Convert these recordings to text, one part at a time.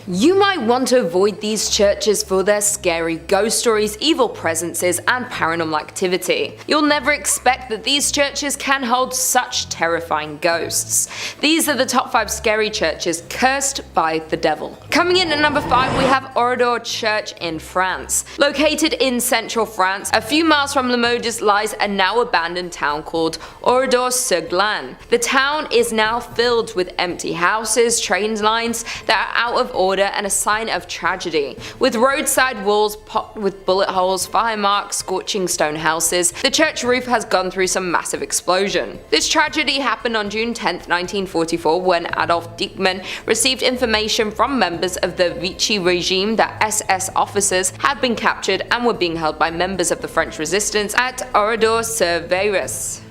You might want to avoid these churches for their scary ghost stories, evil presences, and paranormal activity. You'll never expect that these churches can hold such terrifying ghosts. These are the top 5 scary churches cursed by the devil. Coming in at number 5, we have Oradour Church in France. Located in central France, a few miles from Limoges lies a now abandoned town called Oradour-sur-Glane. The town is now filled with empty houses, train lines that are out of order, and a sign of tragedy. With roadside walls pocked with bullet holes, fire marks, scorching stone houses, the church roof has gone through some massive explosion. This tragedy happened on June 10, 1944, when Adolf Eichmann received information from members of the Vichy regime that SS officers had been captured and were being held by members of the French resistance at Oradour-sur-Glane.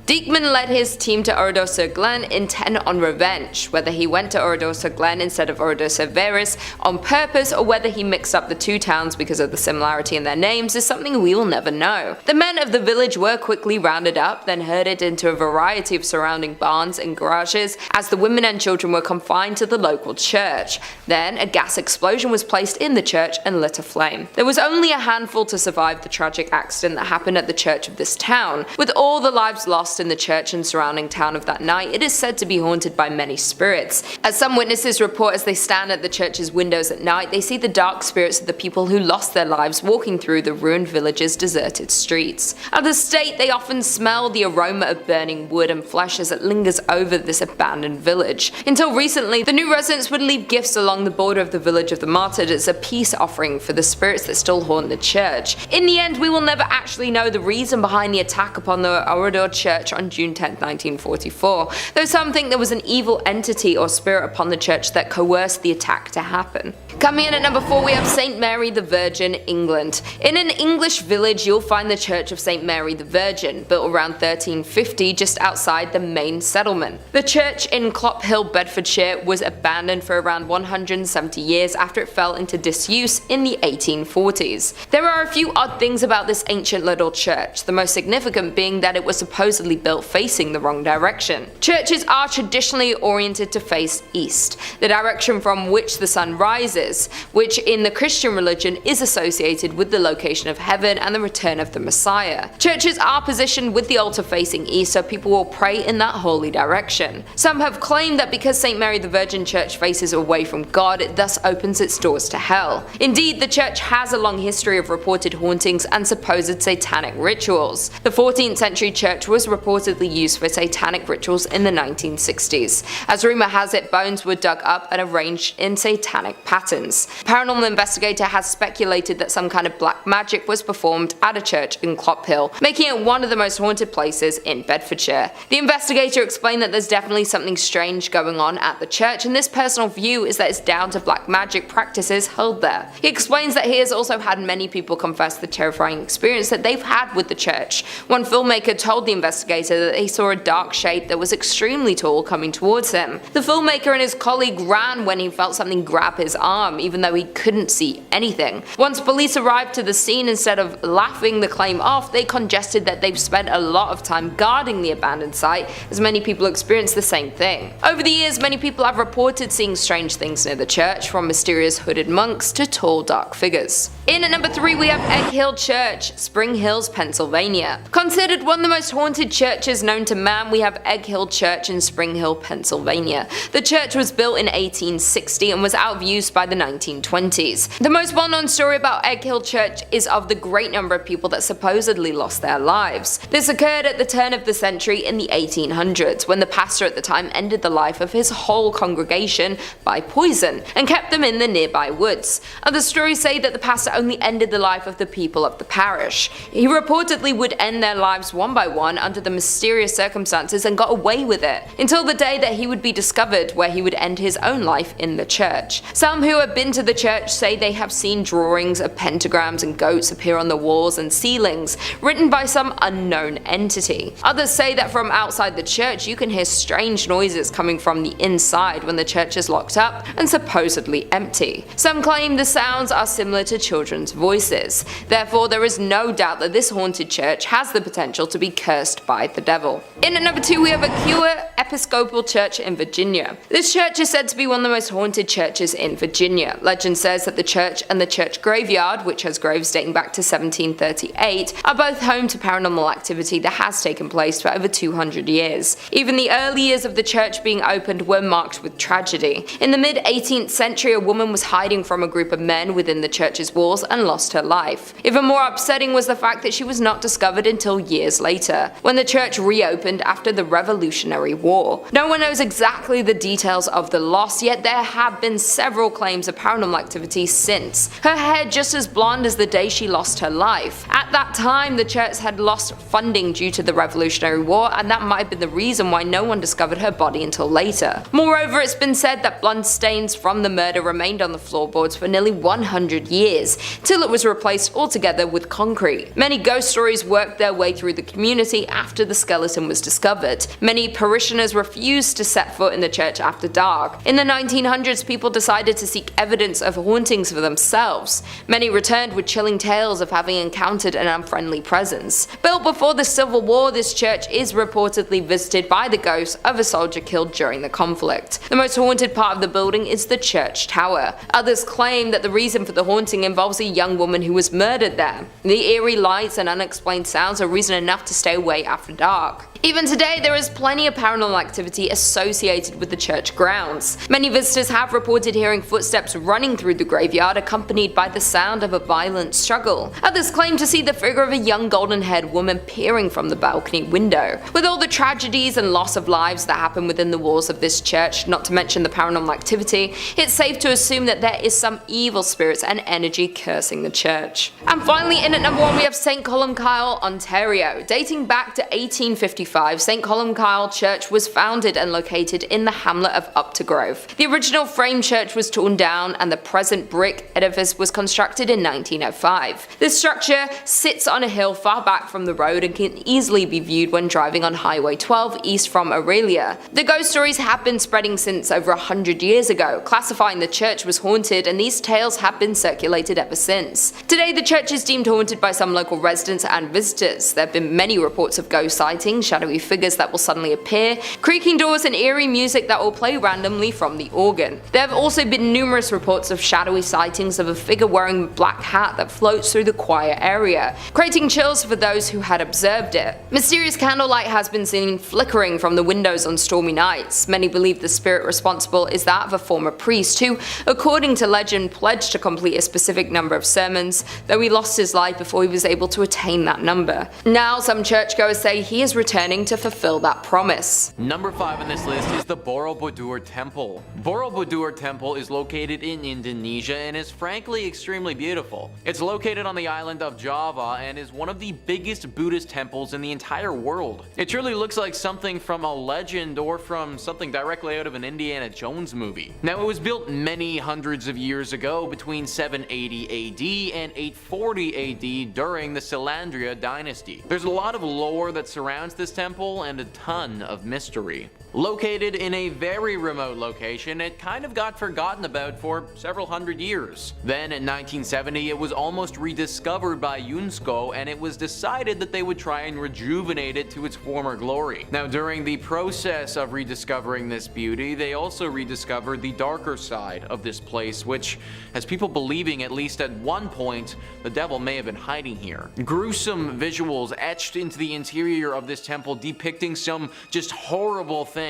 Eichmann led his team to Oradour-sur-Glane intent on revenge. Whether he went to Oradour-sur-Glane instead of Oradour-sur-Glane on purpose, or whether he mixed up the two towns because of the similarity in their names, is something we will never know. The men of the village were quickly rounded up, then herded into a variety of surrounding barns and garages, as the women and children were confined to the local church. Then a gas explosion was placed in the church and lit aflame. There was only a handful to survive the tragic accident that happened at the church of this town. With all the lives lost in the church and surrounding town of that night, it is said to be haunted by many spirits. As some witnesses report, as they stand at the church's windows at night, they see the dark spirits of the people who lost their lives walking through the ruined village's deserted streets. Others state they often smell the aroma of burning wood and flesh as it lingers over this abandoned village. Until recently, the new residents would leave gifts along the border of the village of the martyred as a peace offering for the spirits that still haunt the church. In the end, we will never actually know the reason behind the attack upon the Oradour Church on June 10, 1944, though some think there was an evil entity or spirit upon the church that coerced the attack to happen. Coming in at number 4, we have St. Mary the Virgin, England. In an English village, you'll find the Church of St. Mary the Virgin, built around 1350 just outside the main settlement. The church in Columbkille, Bedfordshire, was abandoned for around 170 years after it fell into disuse in the 1840s. There are a few odd things about this ancient little church, the most significant being that it was supposedly built facing the wrong direction. Churches are traditionally oriented to face east, the direction from which the sun rises, which in the Christian religion is associated with the location of heaven and the return of the Messiah. Churches are positioned with the altar facing east, so people will pray in that holy direction. Some have claimed that because St. Mary the Virgin Church faces away from God, it thus opens its doors to hell. Indeed, the church has a long history of reported hauntings and supposed satanic rituals. The 14th century church was reportedly used for satanic rituals in the 1960s. As rumor has it, bones were dug up and arranged in satanic patterns. Paranormal investigator has speculated that some kind of black magic was performed at a church in Columbkille, making it one of the most haunted places in Bedfordshire. The investigator explained that there's definitely something strange going on at the church, and this personal view is that it's down to black magic practices held there. He explains that he has also had many people confess the terrifying experience that they've had with the church. One filmmaker told the investigator that he saw a dark shape that was extremely tall coming towards him. The filmmaker and his colleague ran when he felt something grab his arm, even though he couldn't see anything. Once police arrived to the scene, instead of laughing the claim off, they congested that they've spent a lot of time guarding the abandoned site, as many people experienced the same thing. Over the years, many people have reported seeing strange things near the church, from mysterious hooded monks to tall dark figures. In at number 3, we have Egg Hill Church, Spring Hills, Pennsylvania. Considered one of the most haunted churches known to man, we have Egg Hill Church in Spring Hill, Pennsylvania. The church was built in 1860 and was out of use by the 1920s. The most well-known story about Egg Hill Church is of the great number of people that supposedly lost their lives. This occurred at the turn of the century in the 1800s, when the pastor at the time ended the life of his whole congregation by poison and kept them in the nearby woods. Other stories say that the pastor only ended the life of the people of the parish. He reportedly would end their lives one by one under the mysterious circumstances and got away with it, until the day that he would be discovered, where he would end his own life in the church. Some who have been to the church say they have seen drawings of pentagrams and goats appear on the walls and ceilings, written by some unknown entity. Others say that from outside the church you can hear strange noises coming from the inside when the church is locked up and supposedly empty. Some claim the sounds are similar to children children's voices. Therefore, there is no doubt that this haunted church has the potential to be cursed by the devil. In at number 2 we have Aquia Episcopal Church in Virginia. This church is said to be one of the most haunted churches in Virginia. Legend says that the church and the church graveyard, which has graves dating back to 1738, are both home to paranormal activity that has taken place for over 200 years. Even the early years of the church being opened were marked with tragedy. In the mid-18th century, a woman was hiding from a group of men within the church's walls and lost her life. Even more upsetting was the fact that she was not discovered until years later, when the church reopened after the Revolutionary War. No one knows exactly the details of the loss, yet there have been several claims of paranormal activity since. Her hair just as blonde as the day she lost her life. At that time, the church had lost funding due to the Revolutionary War, and that might have been the reason why no one discovered her body until later. Moreover, it's been said that blood stains from the murder remained on the floorboards for nearly 100 years, till it was replaced altogether with concrete. Many ghost stories worked their way through the community after the skeleton was discovered. Many parishioners refused to set foot in the church after dark. In the 1900s, people decided to seek evidence of hauntings for themselves. Many returned with chilling tales of having encountered an unfriendly presence. Built before the Civil War, this church is reportedly visited by the ghost of a soldier killed during the conflict. The most haunted part of the building is the church tower. Others claim that the reason for the haunting involves a young woman who was murdered there. The eerie lights and unexplained sounds are reason enough to stay away after dark. Even today, there is plenty of paranormal activity associated with the church grounds. Many visitors have reported hearing footsteps running through the graveyard accompanied by the sound of a violent struggle. Others claim to see the figure of a young golden-haired woman peering from the balcony window. With all the tragedies and loss of lives that happen within the walls of this church, not to mention the paranormal activity, it's safe to assume that there is some evil spirits and energy cursing the church. And finally, in at number 1 we have St. Columbkille, Ontario. Dating back to 1855, St. Columbkille Church was founded and located in the hamlet of Uptergrove. The original frame church was torn down and the present brick edifice was constructed in 1905. This structure sits on a hill far back from the road and can easily be viewed when driving on Highway 12 east from Aurelia. The ghost stories have been spreading since over 100 years ago, classifying the church was haunted, and these tales have been circulated ever since. Today, the church is deemed haunted by some local residents and visitors. There have been many reports of ghost sightings, shadowy figures that will suddenly appear, creaking doors, and eerie music that will play randomly from the organ. There have also been numerous reports of shadowy sightings of a figure wearing a black hat that floats through the choir area, creating chills for those who had observed it. Mysterious candlelight has been seen flickering from the windows on stormy nights. Many believe the spirit responsible is that of a former priest who, according to legend, pledged to complete a specific number of sermons, though he lost his life before he was able to attain that number. Now, some churchgoers say he is returning to fulfill that promise. Number 5 on this list is the Borobudur Temple. Borobudur Temple is located in Indonesia and is frankly extremely beautiful. It's located on the island of Java and is one of the biggest Buddhist temples in the entire world. It truly looks like something from a legend or from something directly out of an Indiana Jones movie. Now, it was built many hundreds of years ago between 780 AD and 840 AD during the Selandria dynasty. There's a lot of lore that surrounds this temple and a ton of mystery. Located in a very remote location, it kind of got forgotten about for several hundred years. Then in 1970, it was almost rediscovered by UNESCO, and it was decided that they would try and rejuvenate it to its former glory. Now, during the process of rediscovering this beauty, they also rediscovered the darker side of this place, which has people believing at least at one point the devil may have been hiding here. Gruesome visuals etched into the interior of this temple depicting some just horrible things.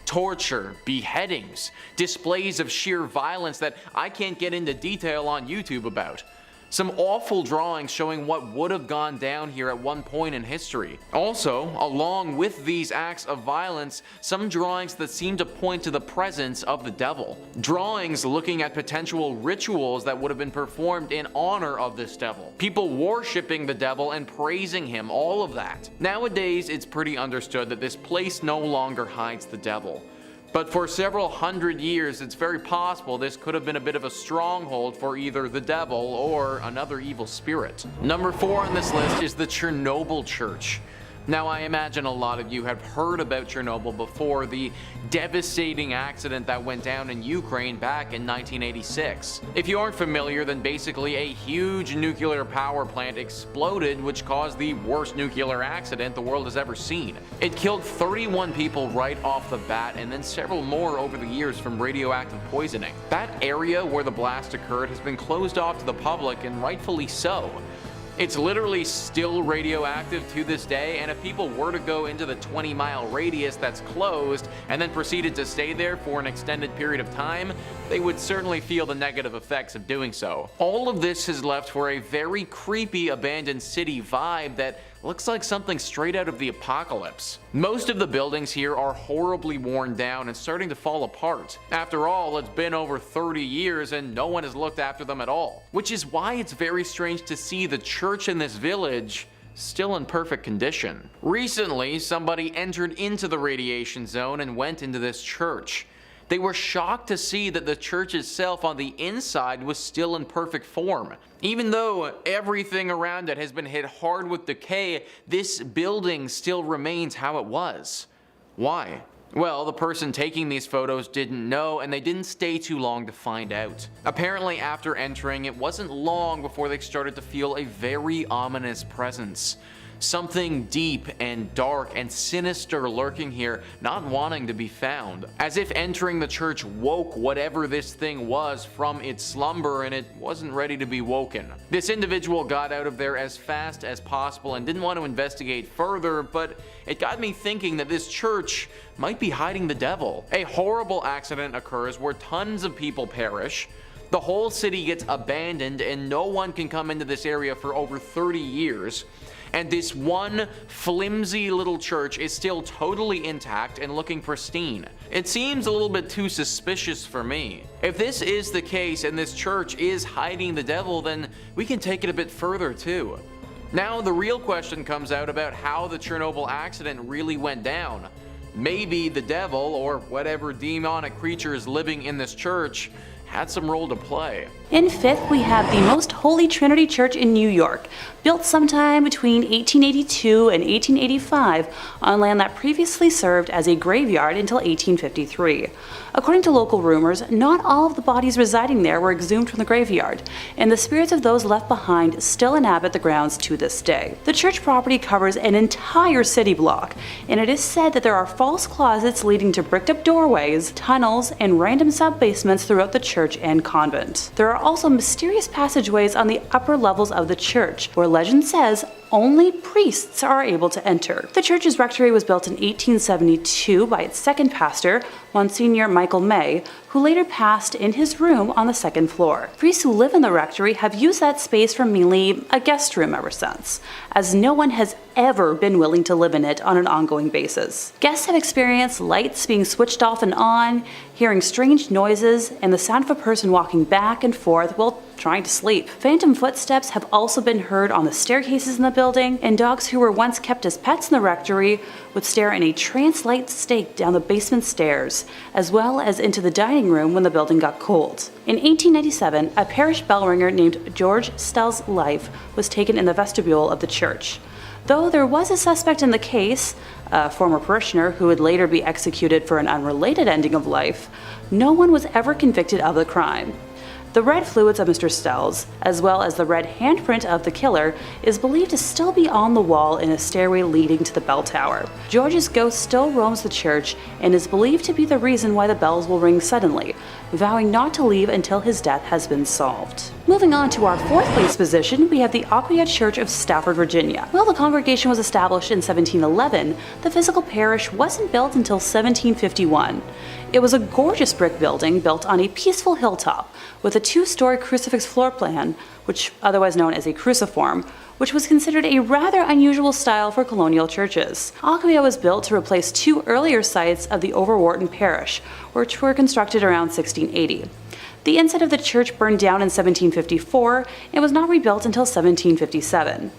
Torture, beheadings, displays of sheer violence that I can't get into detail on YouTube about. Some awful drawings showing what would have gone down here at one point in history. Also, along with these acts of violence, some drawings that seem to point to the presence of the devil. Drawings looking at potential rituals that would have been performed in honor of this devil. People worshipping the devil and praising him, all of that. Nowadays, it's pretty understood that this place no longer hides the devil. But for several hundred years, it's very possible this could have been a bit of a stronghold for either the devil or another evil spirit. Number 4 on this list is the Chernobyl Church. Now, I imagine a lot of you have heard about Chernobyl before, the devastating accident that went down in Ukraine back in 1986. If you aren't familiar, then basically a huge nuclear power plant exploded, which caused the worst nuclear accident the world has ever seen. It killed 31 people right off the bat, and then several more over the years from radioactive poisoning. That area where the blast occurred has been closed off to the public, and rightfully so. It's literally still radioactive to this day, and if people were to go into the 20-mile radius that's closed and then proceeded to stay there for an extended period of time, they would certainly feel the negative effects of doing so. All of this has left for a very creepy abandoned city vibe that looks like something straight out of the apocalypse. Most of the buildings here are horribly worn down and starting to fall apart. After all, it's been over 30 years and no one has looked after them at all. Which is why it's very strange to see the church in this village still in perfect condition. Recently, somebody entered into the radiation zone and went into this church. They were shocked to see that the church itself on the inside was still in perfect form. Even though everything around it has been hit hard with decay, this building still remains how it was. Why? Well, the person taking these photos didn't know, and they didn't stay too long to find out. Apparently, after entering, it wasn't long before they started to feel a very ominous presence. Something deep and dark and sinister lurking here, not wanting to be found. As if entering the church woke whatever this thing was from its slumber, and it wasn't ready to be woken. This individual got out of there as fast as possible and didn't want to investigate further, but it got me thinking that this church might be hiding the devil. A horrible accident occurs where tons of people perish. The whole city gets abandoned and no one can come into this area for over 30 years. And this one flimsy little church is still totally intact and looking pristine. It seems a little bit too suspicious for me. If this is the case and this church is hiding the devil, then we can take it a bit further too. Now the real question comes out about how the Chernobyl accident really went down. Maybe the devil, or whatever demonic creature is living in this church, had some role to play. In fifth, we have the Most Holy Trinity Church in New York, built sometime between 1882 and 1885 on land that previously served as a graveyard until 1853. According to local rumors, not all of the bodies residing there were exhumed from the graveyard, and the spirits of those left behind still inhabit the grounds to this day. The church property covers an entire city block, and it is said that there are false closets leading to bricked-up doorways, tunnels, and random sub-basements throughout the church and convent. There are also mysterious passageways on the upper levels of the church, where legend says only priests are able to enter. The church's rectory was built in 1872 by its second pastor, Monsignor Michael May, who later passed in his room on the second floor. Priests who live in the rectory have used that space for mainly a guest room ever since, as no one has ever been willing to live in it on an ongoing basis. Guests have experienced lights being switched off and on, hearing strange noises, and the sound of a person walking back and forth while trying to sleep. Phantom footsteps have also been heard on the staircases in the building, and dogs who were once kept as pets in the rectory would stare in a trance-like state down the basement stairs, as well as into the dining room when the building got cold. In 1897, a parish bell ringer named George Stell's life was taken in the vestibule of the church. Though there was a suspect in the case, a former parishioner who would later be executed for an unrelated ending of life, no one was ever convicted of the crime. The red fluids of Mr. Stell's, as well as the red handprint of the killer, is believed to still be on the wall in a stairway leading to the bell tower. George's ghost still roams the church and is believed to be the reason why the bells will ring suddenly, vowing not to leave until his death has been solved. Moving on to our fourth place position, we have the Aquia Church of Stafford, Virginia. While the congregation was established in 1711, the physical parish wasn't built until 1751. It was a gorgeous brick building built on a peaceful hilltop with a two-story crucifix floor plan, which otherwise known as a cruciform, which was considered a rather unusual style for colonial churches. Aquia was built to replace two earlier sites of the Overwharton parish, which were constructed around 1680. The inside of the church burned down in 1754 and was not rebuilt until 1757.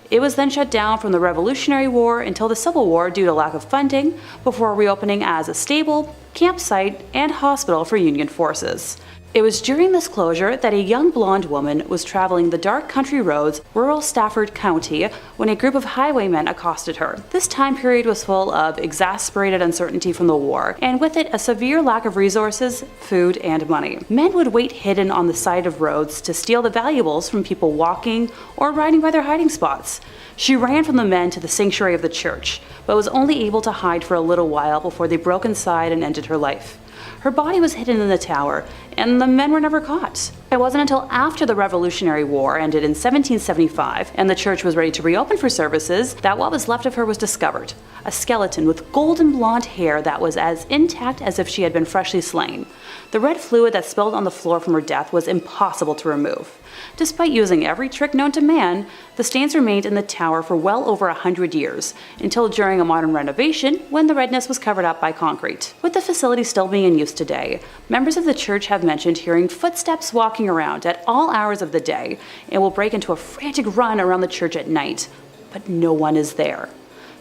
It was then shut down from the Revolutionary War until the Civil War due to lack of funding, before reopening as a stable, campsite, and hospital for Union forces. It was during this closure that a young blonde woman was traveling the dark country roads, rural Stafford County, when a group of highwaymen accosted her. This time period was full of exasperated uncertainty from the war, and with it a severe lack of resources, food, and money. Men would wait hidden on the side of roads to steal the valuables from people walking or riding by their hiding spots. She ran from the men to the sanctuary of the church, but was only able to hide for a little while before they broke inside and ended her life. Her body was hidden in the tower, and the men were never caught. It wasn't until after the Revolutionary War ended in 1775 and the church was ready to reopen for services that what was left of her was discovered. A skeleton with golden blonde hair that was as intact as if she had been freshly slain. The red fluid that spilled on the floor from her death was impossible to remove. Despite using every trick known to man, the stains remained in the tower for well over 100 years, until during a modern renovation when the redness was covered up by concrete. With the facility still being in use today, members of the church have mentioned hearing footsteps walking around at all hours of the day and will break into a frantic run around the church at night, but no one is there.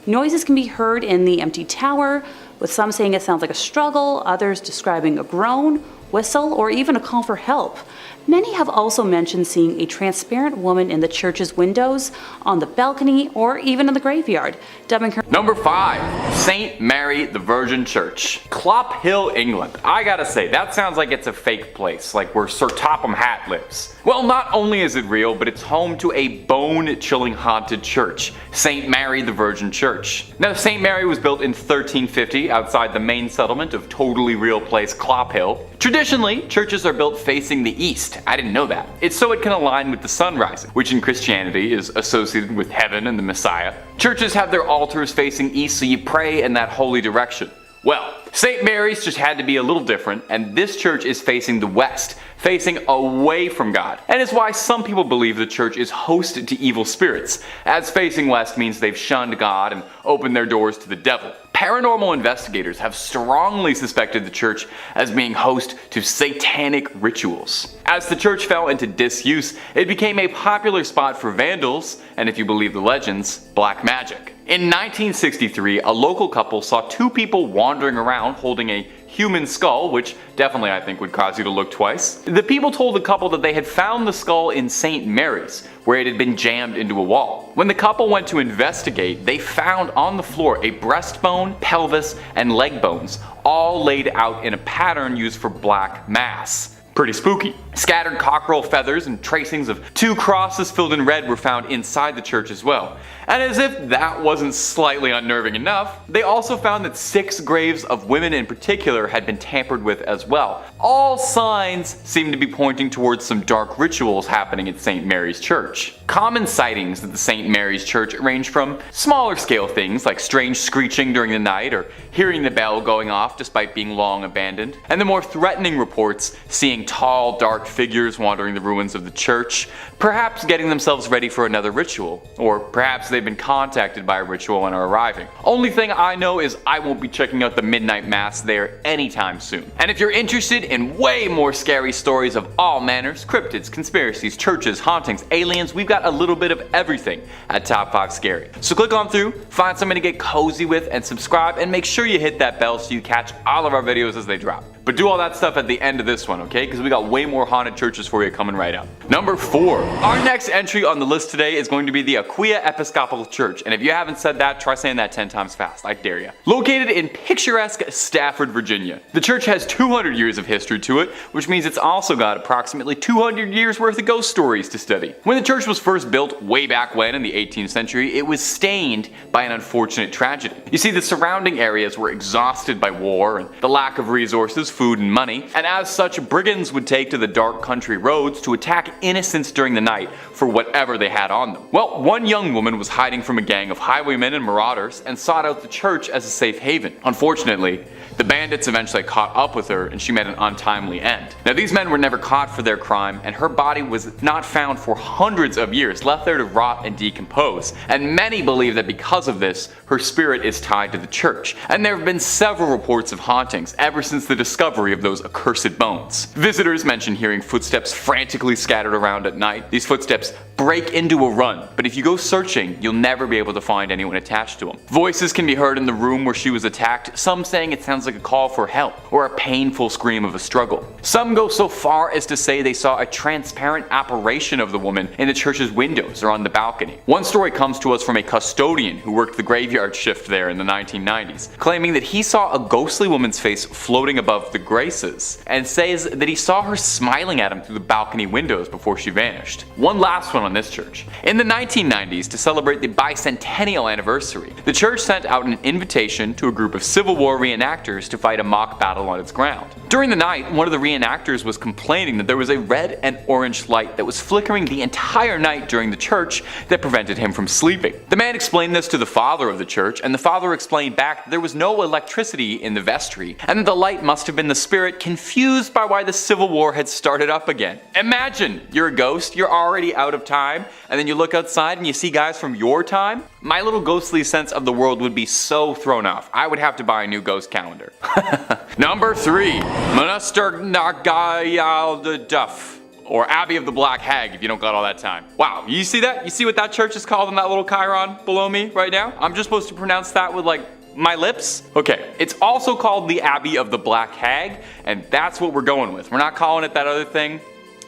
Noises can be heard in the empty tower, with some saying it sounds like a struggle, others describing a groan, whistle, or even a call for help. Many have also mentioned seeing a transparent woman in the church's windows, on the balcony, or even in the graveyard, dubbing her Number 5. St. Mary the Virgin Church. Columbkille, England. I gotta say, that sounds like it's a fake place, like where Sir Topham Hatt lives. Well, not only is it real, but it's home to a bone-chilling haunted church, St. Mary the Virgin Church. Now, St. Mary was built in 1350 outside the main settlement of totally real place Columbkille. Traditionally, churches are built facing the east. I didn't know that. It's so it can align with the sun rising, which in Christianity is associated with heaven and the Messiah. Churches have their altars facing east, so you pray in that holy direction. Well, St. Mary's just had to be a little different, and this church is facing the west, facing away from God. And it's why some people believe the church is hosted to evil spirits, as facing west means they've shunned God and opened their doors to the devil. Paranormal investigators have strongly suspected the church as being host to satanic rituals. As the church fell into disuse, it became a popular spot for vandals, and if you believe the legends, black magic. In 1963, a local couple saw two people wandering around holding a human skull, which definitely I think would cause you to look twice. The people told the couple that they had found the skull in St. Mary's, where it had been jammed into a wall. When the couple went to investigate, they found on the floor a breastbone, pelvis, and leg bones, all laid out in a pattern used for black mass. Pretty spooky. Scattered cockerel feathers and tracings of two crosses filled in red were found inside the church as well. And as if that wasn't slightly unnerving enough, they also found that 6 graves of women in particular had been tampered with as well. All signs seem to be pointing towards some dark rituals happening at St. Mary's Church. Common sightings at the St. Mary's Church range from smaller scale things like strange screeching during the night or hearing the bell going off despite being long abandoned, and the more threatening reports seeing tall, dark figures wandering the ruins of the church, perhaps getting themselves ready for another ritual, or perhaps they've been contacted by a ritual and are arriving. Only thing I know is I won't be checking out the midnight mass there anytime soon. And if you're interested in way more scary stories of all manners, cryptids, conspiracies, churches, hauntings, aliens, we've got a little bit of everything at Top 5 Scary. So click on through, find something to get cozy with, and subscribe, and make sure you hit that bell so you catch all of our videos as they drop. But do all that stuff at the end of this one, okay? Because we got way more haunted churches for you coming right up. Number 4. Our next entry on the list today is going to be the Aquia Episcopal Church. And if you haven't said that, try saying that 10 times fast. I dare you. Located in picturesque Stafford, Virginia. The church has 200 years of history to it, which means it's also got approximately 200 years worth of ghost stories to study. When the church was first built way back when in the 18th century, it was stained by an unfortunate tragedy. You see, the surrounding areas were exhausted by war and the lack of resources, food, and money, and as such, brigands would take to the dark country roads to attack innocents during the night for whatever they had on them. Well, one young woman was hiding from a gang of highwaymen and marauders and sought out the church as a safe haven. Unfortunately, the bandits eventually caught up with her and she met an untimely end. Now, these men were never caught for their crime, and her body was not found for hundreds of years, left there to rot and decompose. And many believe that because of this, her spirit is tied to the church. And there have been several reports of hauntings ever since the discovery discovery of those accursed bones. Visitors mention hearing footsteps frantically scattered around at night. These footsteps break into a run, but if you go searching, you'll never be able to find anyone attached to them. Voices can be heard in the room where she was attacked, some saying it sounds like a call for help or a painful scream of a struggle. Some go so far as to say they saw a transparent apparition of the woman in the church's windows or on the balcony. One story comes to us from a custodian who worked the graveyard shift there in the 1990s, claiming that he saw a ghostly woman's face floating above the graces, and says that he saw her smiling at him through the balcony windows before she vanished. One last one on this church. In the 1990s, to celebrate the bicentennial anniversary, the church sent out an invitation to a group of Civil War reenactors to fight a mock battle on its ground. During the night, one of the reenactors was complaining that there was a red and orange light that was flickering the entire night during the church that prevented him from sleeping. The man explained this to the father of the church, and the father explained back that there was no electricity in the vestry, and that the light must have been the spirit confused by why the Civil War had started up again. Imagine, you're a ghost, you're already out of time, and then you look outside and you see guys from your time? My little ghostly sense of the world would be so thrown off. I would have to buy a new ghost calendar. Number 3. Monaster Nagayal de Duff, or Abbey of the Black Hag if you don't got all that time. Wow, you see that? You see what that church is called in that little chyron below me right now? I'm just supposed to pronounce that with my lips? Okay, it's also called the Abbey of the Black Hag, and that's what we're going with. We're not calling it that other thing.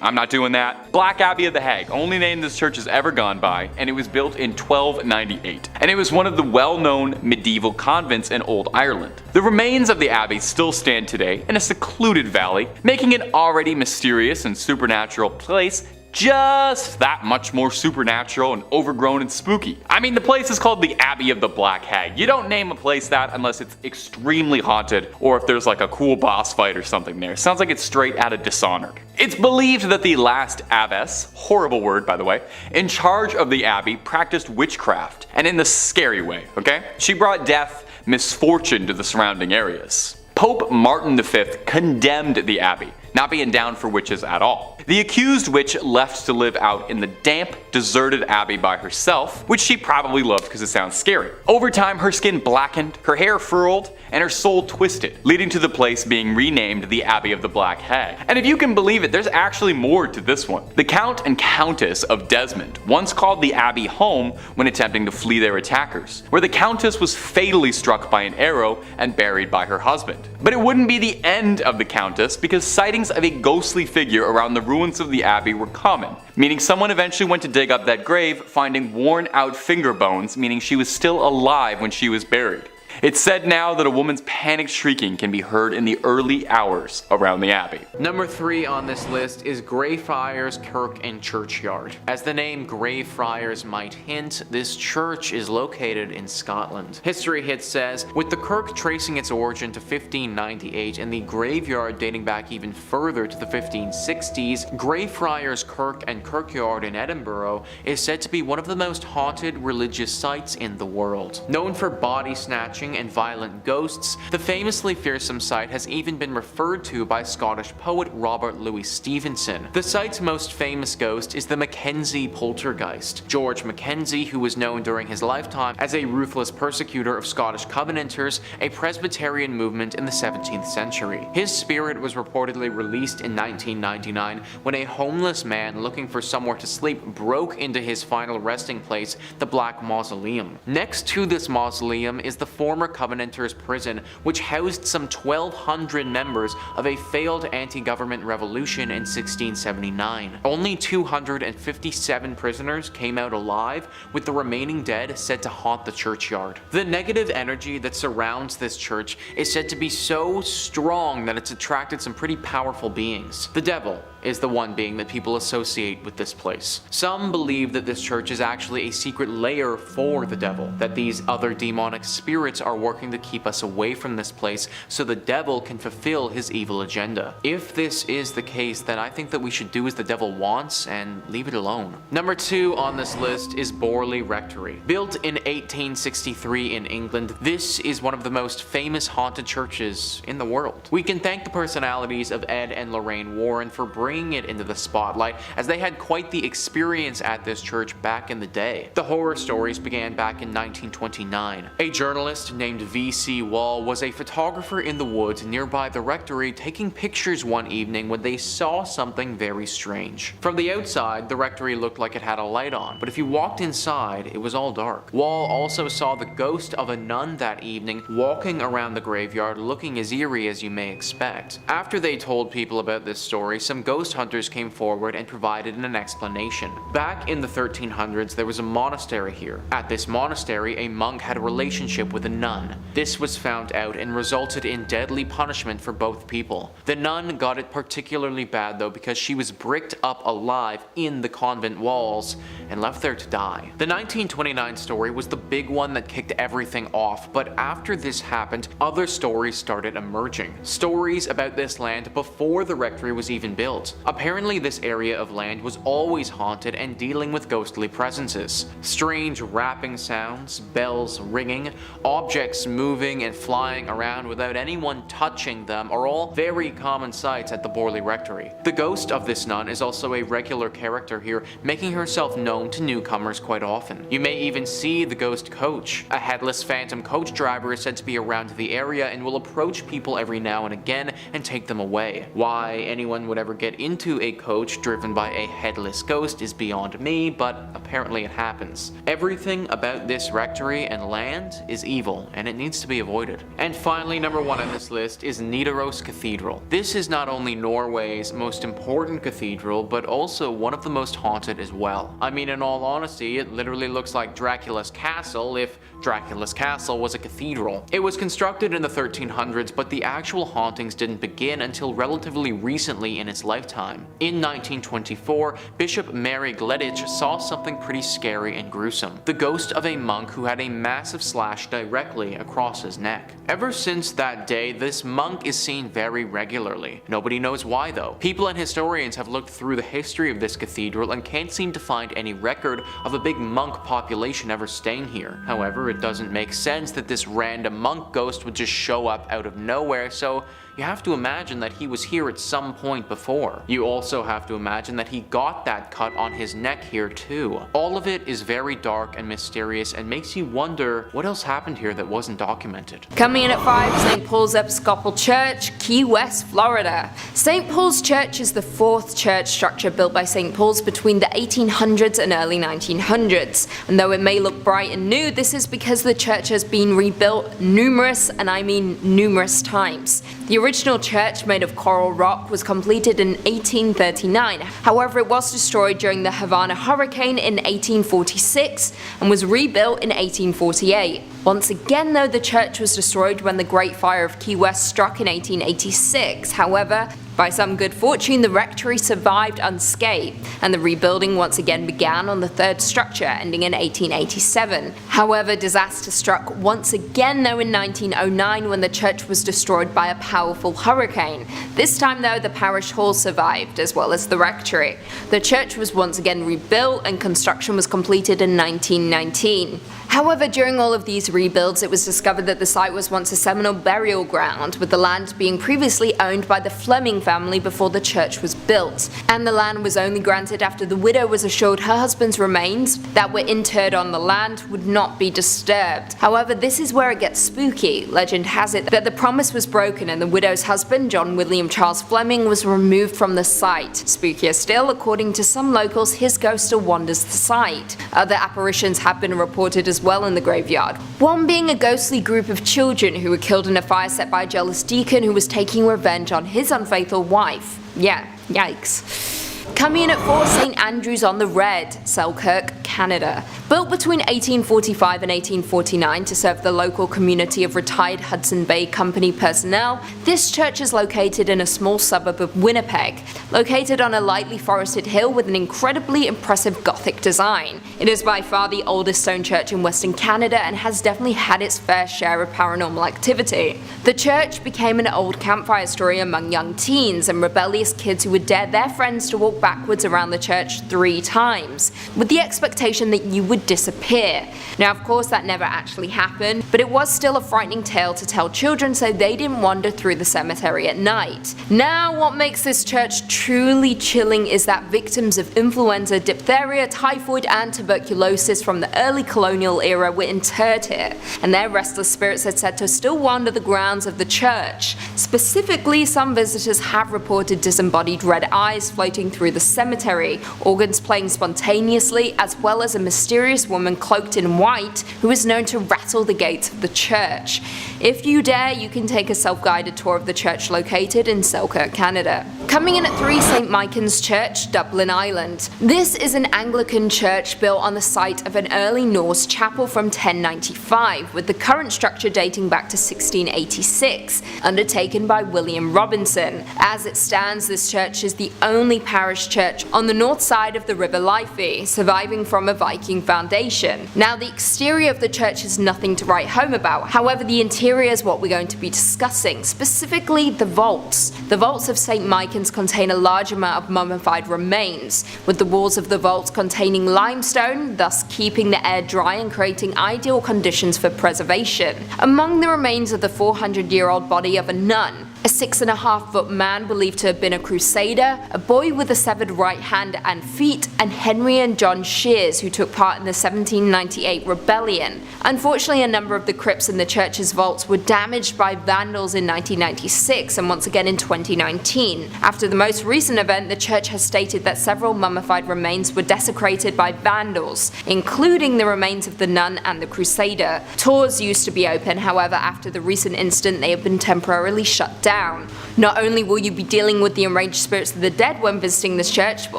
I'm not doing that. Black Abbey of the Hag, only name this church has ever gone by, and it was built in 1298. And it was one of the well-known medieval convents in Old Ireland. The remains of the abbey still stand today in a secluded valley, making it already mysterious and supernatural place just that much more supernatural and overgrown and spooky. I mean, the place is called the Abbey of the Black Hag. You don't name a place that unless it's extremely haunted or if there's like a cool boss fight or something there. Sounds like it's straight out of Dishonored. It's believed that the last abbess, horrible word by the way, in charge of the abbey practiced witchcraft, and in the scary way, okay? She brought death, misfortune to the surrounding areas. Pope Martin V condemned the abbey, not being down for witches at all. The accused witch left to live out in the damp, deserted abbey by herself, which she probably loved because it sounds scary. Over time, her skin blackened, her hair furled, and her soul twisted, leading to the place being renamed the Abbey of the Black Hag. And if you can believe it, there's actually more to this one. The Count and Countess of Desmond once called the abbey home when attempting to flee their attackers, where the Countess was fatally struck by an arrow and buried by her husband. But it wouldn't be the end of the Countess, because sightings of a ghostly figure around the ruins of the abbey were common, meaning someone eventually went to dig up that grave, finding worn out finger bones, meaning she was still alive when she was buried. It's said now that a woman's panicked shrieking can be heard in the early hours around the abbey. Number 3 on this list is Greyfriars Kirkyard. As the name Greyfriars might hint, this church is located in Scotland. History Hit says, with the kirk tracing its origin to 1598 and the graveyard dating back even further to the 1560s, Greyfriars Kirk and Kirkyard in Edinburgh is said to be one of the most haunted religious sites in the world. Known for body snatching and violent ghosts, the famously fearsome site has even been referred to by Scottish poet Robert Louis Stevenson. The site's most famous ghost is the Mackenzie poltergeist. George Mackenzie, who was known during his lifetime as a ruthless persecutor of Scottish Covenanters, a Presbyterian movement in the 17th century. His spirit was reportedly released in 1999 when a homeless man looking for somewhere to sleep broke into his final resting place, the Black Mausoleum. Next to this mausoleum is the former Covenanters prison, which housed some 1,200 members of a failed anti-government revolution in 1679. Only 257 prisoners came out alive, with the remaining dead said to haunt the churchyard. The negative energy that surrounds this church is said to be so strong that it's attracted some pretty powerful beings. The devil is the one being that people associate with this place. Some believe that this church is actually a secret lair for the devil, that these other demonic spirits are working to keep us away from this place so the devil can fulfill his evil agenda. If this is the case, then I think that we should do as the devil wants and leave it alone. Number 2 on this list is Borley Rectory. Built in 1863 in England, this is one of the most famous haunted churches in the world. We can thank the personalities of Ed and Lorraine Warren for bringing bringing it into the spotlight, as they had quite the experience at this church back in the day. The horror stories began back in 1929. A journalist named V.C. Wall was a photographer in the woods nearby the rectory taking pictures one evening when they saw something very strange. From the outside, the rectory looked like it had a light on, but if you walked inside, it was all dark. Wall also saw the ghost of a nun that evening walking around the graveyard looking as eerie as you may expect. After they told people about this story, some ghost hunters came forward and provided an explanation. Back in the 1300s, there was a monastery here. At this monastery, a monk had a relationship with a nun. This was found out and resulted in deadly punishment for both people. The nun got it particularly bad though, because she was bricked up alive in the convent walls and left there to die. The 1929 story was the big one that kicked everything off, but after this happened, other stories started emerging. Stories about this land before the rectory was even built. Apparently this area of land was always haunted and dealing with ghostly presences. Strange rapping sounds, bells ringing, objects moving and flying around without anyone touching them are all very common sights at the Borley Rectory. The ghost of this nun is also a regular character here, making herself known to newcomers quite often. You may even see the ghost coach. A headless phantom coach driver is said to be around the area and will approach people every now and again and take them away. Why anyone would ever get into a coach driven by a headless ghost is beyond me, but apparently it happens. Everything about this rectory and land is evil, and it needs to be avoided. And finally, number 1 on this list is Nidaros Cathedral. This is not only Norway's most important cathedral, but also one of the most haunted as well. I mean, in all honesty, it literally looks like Dracula's castle if Dracula's castle was a cathedral. It was constructed in the 1300s, but the actual hauntings didn't begin until relatively recently in its lifetime. In 1924, Bishop Mary Gleditch saw something pretty scary and gruesome. The ghost of a monk who had a massive slash directly across his neck. Ever since that day, this monk is seen very regularly. Nobody knows why though. People and historians have looked through the history of this cathedral and can't seem to find any record of a big monk population ever staying here. However, it doesn't make sense that this random monk ghost would just show up out of nowhere, so you have to imagine that he was here at some point before. You also have to imagine that he got that cut on his neck here too. All of it is very dark and mysterious and makes you wonder what else happened here that wasn't documented. Coming in at 5, St. Paul's Episcopal Church, Key West, Florida. St. Paul's Church is the 4th church structure built by St. Paul's between the 1800s and early 1900s. And though it may look bright and new, this is because the church has been rebuilt numerous, and I mean numerous times. The original church, made of coral rock, was completed in 1839. However, it was destroyed during the Havana hurricane in 1846 and was rebuilt in 1848. Once again though, the church was destroyed when the Great Fire of Key West struck in 1886. However, by some good fortune, the rectory survived unscathed, and the rebuilding once again began on the 3rd structure, ending in 1887. However, disaster struck once again though in 1909 when the church was destroyed by a powerful hurricane. This time though, the parish hall survived, as well as the rectory. The church was once again rebuilt and construction was completed in 1919. However, during all of these rebuilds, it was discovered that the site was once a Seminole burial ground, with the land being previously owned by the Fleming family before the church was built, and the land was only granted after the widow was assured her husband's remains that were interred on the land would not be disturbed. However, this is where it gets spooky. Legend has it that the promise was broken and the widow's husband, John William Charles Fleming, was removed from the site. Spookier still, according to some locals, his ghost still wanders the site. Other apparitions have been reported as well in the graveyard, one being a ghostly group of children who were killed in a fire set by a jealous deacon who was taking revenge on his unfaithful wife. Yeah, yikes. Coming in at 4, St. Andrew's on the Red, Selkirk, Canada. Built between 1845 and 1849 to serve the local community of retired Hudson Bay Company personnel, this church is located in a small suburb of Winnipeg, located on a lightly forested hill with an incredibly impressive Gothic design. It is by far the oldest stone church in Western Canada and has definitely had its fair share of paranormal activity. The church became an old campfire story among young teens and rebellious kids who would dare their friends to walk backwards around the church 3 times, with the expectation expectation that you would disappear. Now, of course, that never actually happened, but it was still a frightening tale to tell children so they didn't wander through the cemetery at night. Now, what makes this church truly chilling is that victims of influenza, diphtheria, typhoid, and tuberculosis from the early colonial era were interred here, and their restless spirits are said to still wander the grounds of the church. Specifically, some visitors have reported disembodied red eyes floating through the cemetery, organs playing spontaneously, as well as a mysterious woman cloaked in white who is known to rattle the gates of the church. If you dare, you can take a self-guided tour of the church located in Selkirk, Canada. Coming in at 3, St. Michan's Church, Dublin, Ireland. This is an Anglican church built on the site of an early Norse chapel from 1095, with the current structure dating back to 1686, undertaken by William Robinson. As it stands, this church is the only parish church on the north side of the River Liffey, surviving from a Viking foundation. Now, the exterior of the church is nothing to write home about, however the interior is what we're going to be discussing, specifically the vaults. The vaults of St. Michan's contain a large amount of mummified remains, with the walls of the vaults containing limestone, thus keeping the air dry and creating ideal conditions for preservation. Among the remains of the 400-year-old body of a nun, a 6.5-foot man believed to have been a crusader, a boy with a severed right hand and feet, and Henry and John Shears, who took part in the 1798 rebellion. Unfortunately, a number of the crypts in the church's vaults were damaged by vandals in 1996 and once again in 2019. After the most recent event, the church has stated that several mummified remains were desecrated by vandals, including the remains of the nun and the crusader. Tours used to be open, however, after the recent incident they have been temporarily shut down. Not only will you be dealing with the enraged spirits of the dead when visiting this church, but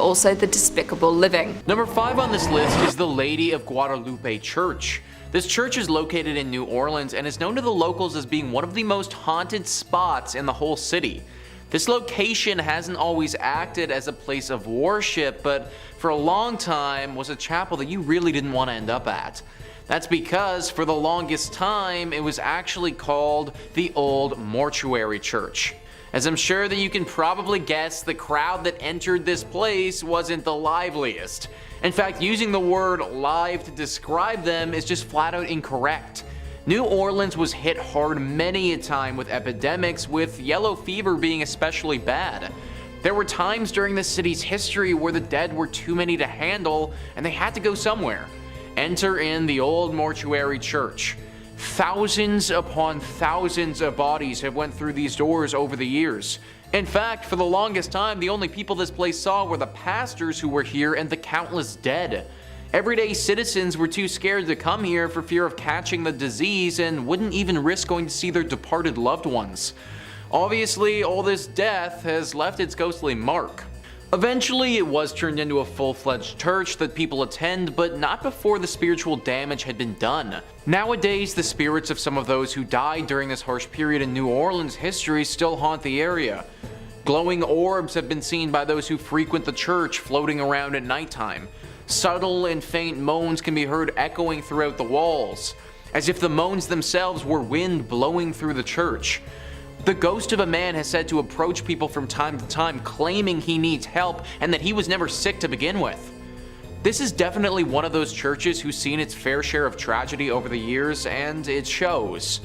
also the despicable living. Number 5 on this list is the Lady of Guadalupe Church. This church is located in New Orleans and is known to the locals as being one of the most haunted spots in the whole city. This location hasn't always acted as a place of worship, but for a long time was a chapel that you really didn't want to end up at. That's because for the longest time it was actually called the Old Mortuary Church. As I'm sure that you can probably guess, the crowd that entered this place wasn't the liveliest. In fact, using the word live to describe them is just flat out incorrect. New Orleans was hit hard many a time with epidemics, with yellow fever being especially bad. There were times during the city's history where the dead were too many to handle and they had to go somewhere. Enter in the Old Mortuary Church. Thousands upon thousands of bodies have went through these doors over the years. In fact, for the longest time, the only people this place saw were the pastors who were here and the countless dead. Everyday citizens were too scared to come here for fear of catching the disease and wouldn't even risk going to see their departed loved ones. Obviously, all this death has left its ghostly mark. Eventually, it was turned into a full-fledged church that people attend, but not before the spiritual damage had been done. Nowadays, the spirits of some of those who died during this harsh period in New Orleans history still haunt the area. Glowing orbs have been seen by those who frequent the church, floating around at nighttime. Subtle and faint moans can be heard echoing throughout the walls, as if the moans themselves were wind blowing through the church. The ghost of a man has said to approach people from time to time, claiming he needs help and that he was never sick to begin with. This is definitely one of those churches who's seen its fair share of tragedy over the years, and it shows.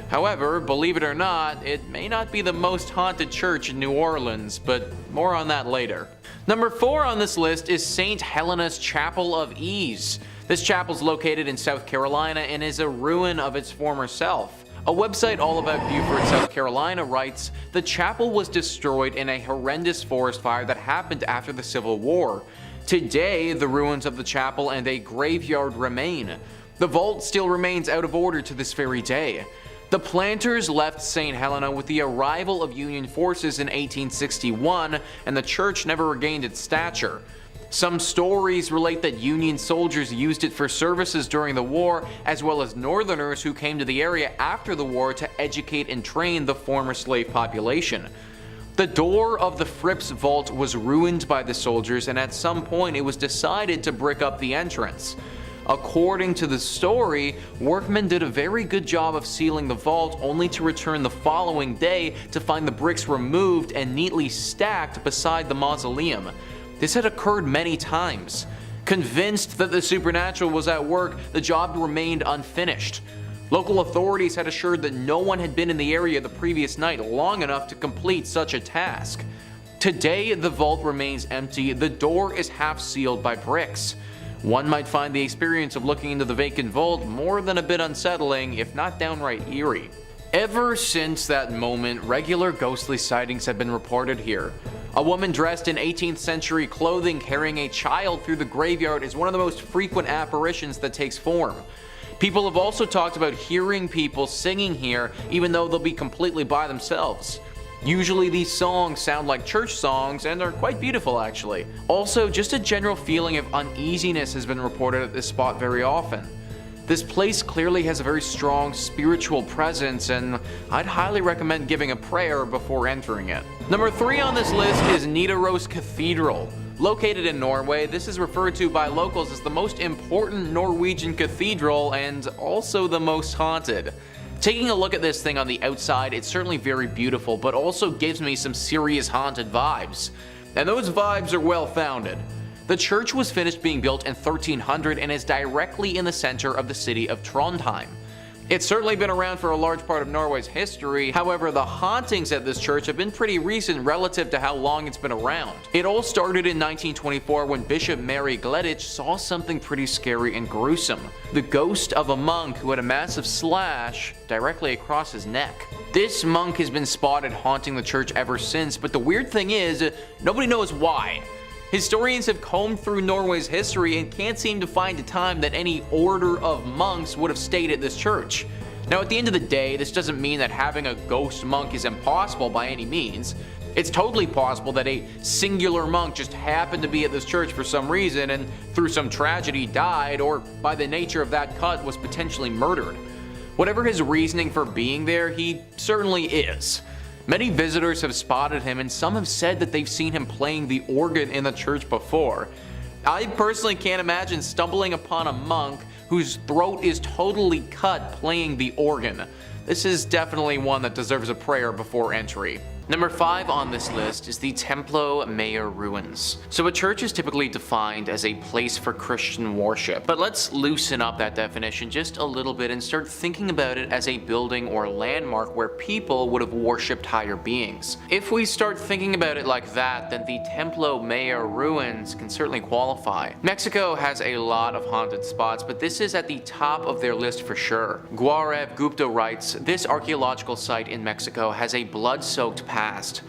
However, believe it or not, it may not be the most haunted church in New Orleans, but more on that later. Number 4 on this list is St. Helena's Chapel of Ease. This chapel is located in South Carolina and is a ruin of its former self. A website all about Beaufort, South Carolina writes, "The chapel was destroyed in a horrendous forest fire that happened after the Civil War. Today, the ruins of the chapel and a graveyard remain. The vault still remains out of order to this very day. The planters left St. Helena with the arrival of Union forces in 1861, and the church never regained its stature. Some stories relate that Union soldiers used it for services during the war, as well as Northerners who came to the area after the war to educate and train the former slave population. The door of the Fripp's vault was ruined by the soldiers, and at some point it was decided to brick up the entrance. According to the story, workmen did a very good job of sealing the vault, only to return the following day to find the bricks removed and neatly stacked beside the mausoleum. This had occurred many times. Convinced that the supernatural was at work, the job remained unfinished. Local authorities had assured that no one had been in the area the previous night long enough to complete such a task. Today, the vault remains empty. The door is half sealed by bricks. One might find the experience of looking into the vacant vault more than a bit unsettling, if not downright eerie. Ever since that moment, regular ghostly sightings have been reported here. A woman dressed in 18th century clothing carrying a child through the graveyard is one of the most frequent apparitions that takes form. People have also talked about hearing people singing here even though they'll be completely by themselves. Usually these songs sound like church songs and are quite beautiful actually. Also, just a general feeling of uneasiness has been reported at this spot very often. This place clearly has a very strong spiritual presence, and I'd highly recommend giving a prayer before entering it. Number 3 on this list is Nidaros Cathedral. Located in Norway, this is referred to by locals as the most important Norwegian cathedral and also the most haunted. Taking a look at this thing on the outside, it's certainly very beautiful, but also gives me some serious haunted vibes. And those vibes are well founded. The church was finished being built in 1300 and is directly in the center of the city of Trondheim. It's certainly been around for a large part of Norway's history, however the hauntings at this church have been pretty recent relative to how long it's been around. It all started in 1924 when Bishop Mary Gleditsch saw something pretty scary and gruesome. The ghost of a monk who had a massive slash directly across his neck. This monk has been spotted haunting the church ever since, but the weird thing is, nobody knows why. Historians have combed through Norway's history and can't seem to find a time that any order of monks would have stayed at this church. Now at the end of the day, this doesn't mean that having a ghost monk is impossible by any means. It's totally possible that a singular monk just happened to be at this church for some reason and through some tragedy died, or by the nature of that cut was potentially murdered. Whatever his reasoning for being there, he certainly is. Many visitors have spotted him, and some have said that they've seen him playing the organ in the church before. I personally can't imagine stumbling upon a monk whose throat is totally cut playing the organ. This is definitely one that deserves a prayer before entry. Number 5 on this list is the Templo Mayor ruins. So a church is typically defined as a place for Christian worship, but let's loosen up that definition just a little bit and start thinking about it as a building or landmark where people would have worshipped higher beings. If we start thinking about it like that, then the Templo Mayor ruins can certainly qualify. Mexico has a lot of haunted spots, but this is at the top of their list for sure. Gaurav Gupta writes, this archaeological site in Mexico has a blood-soaked past.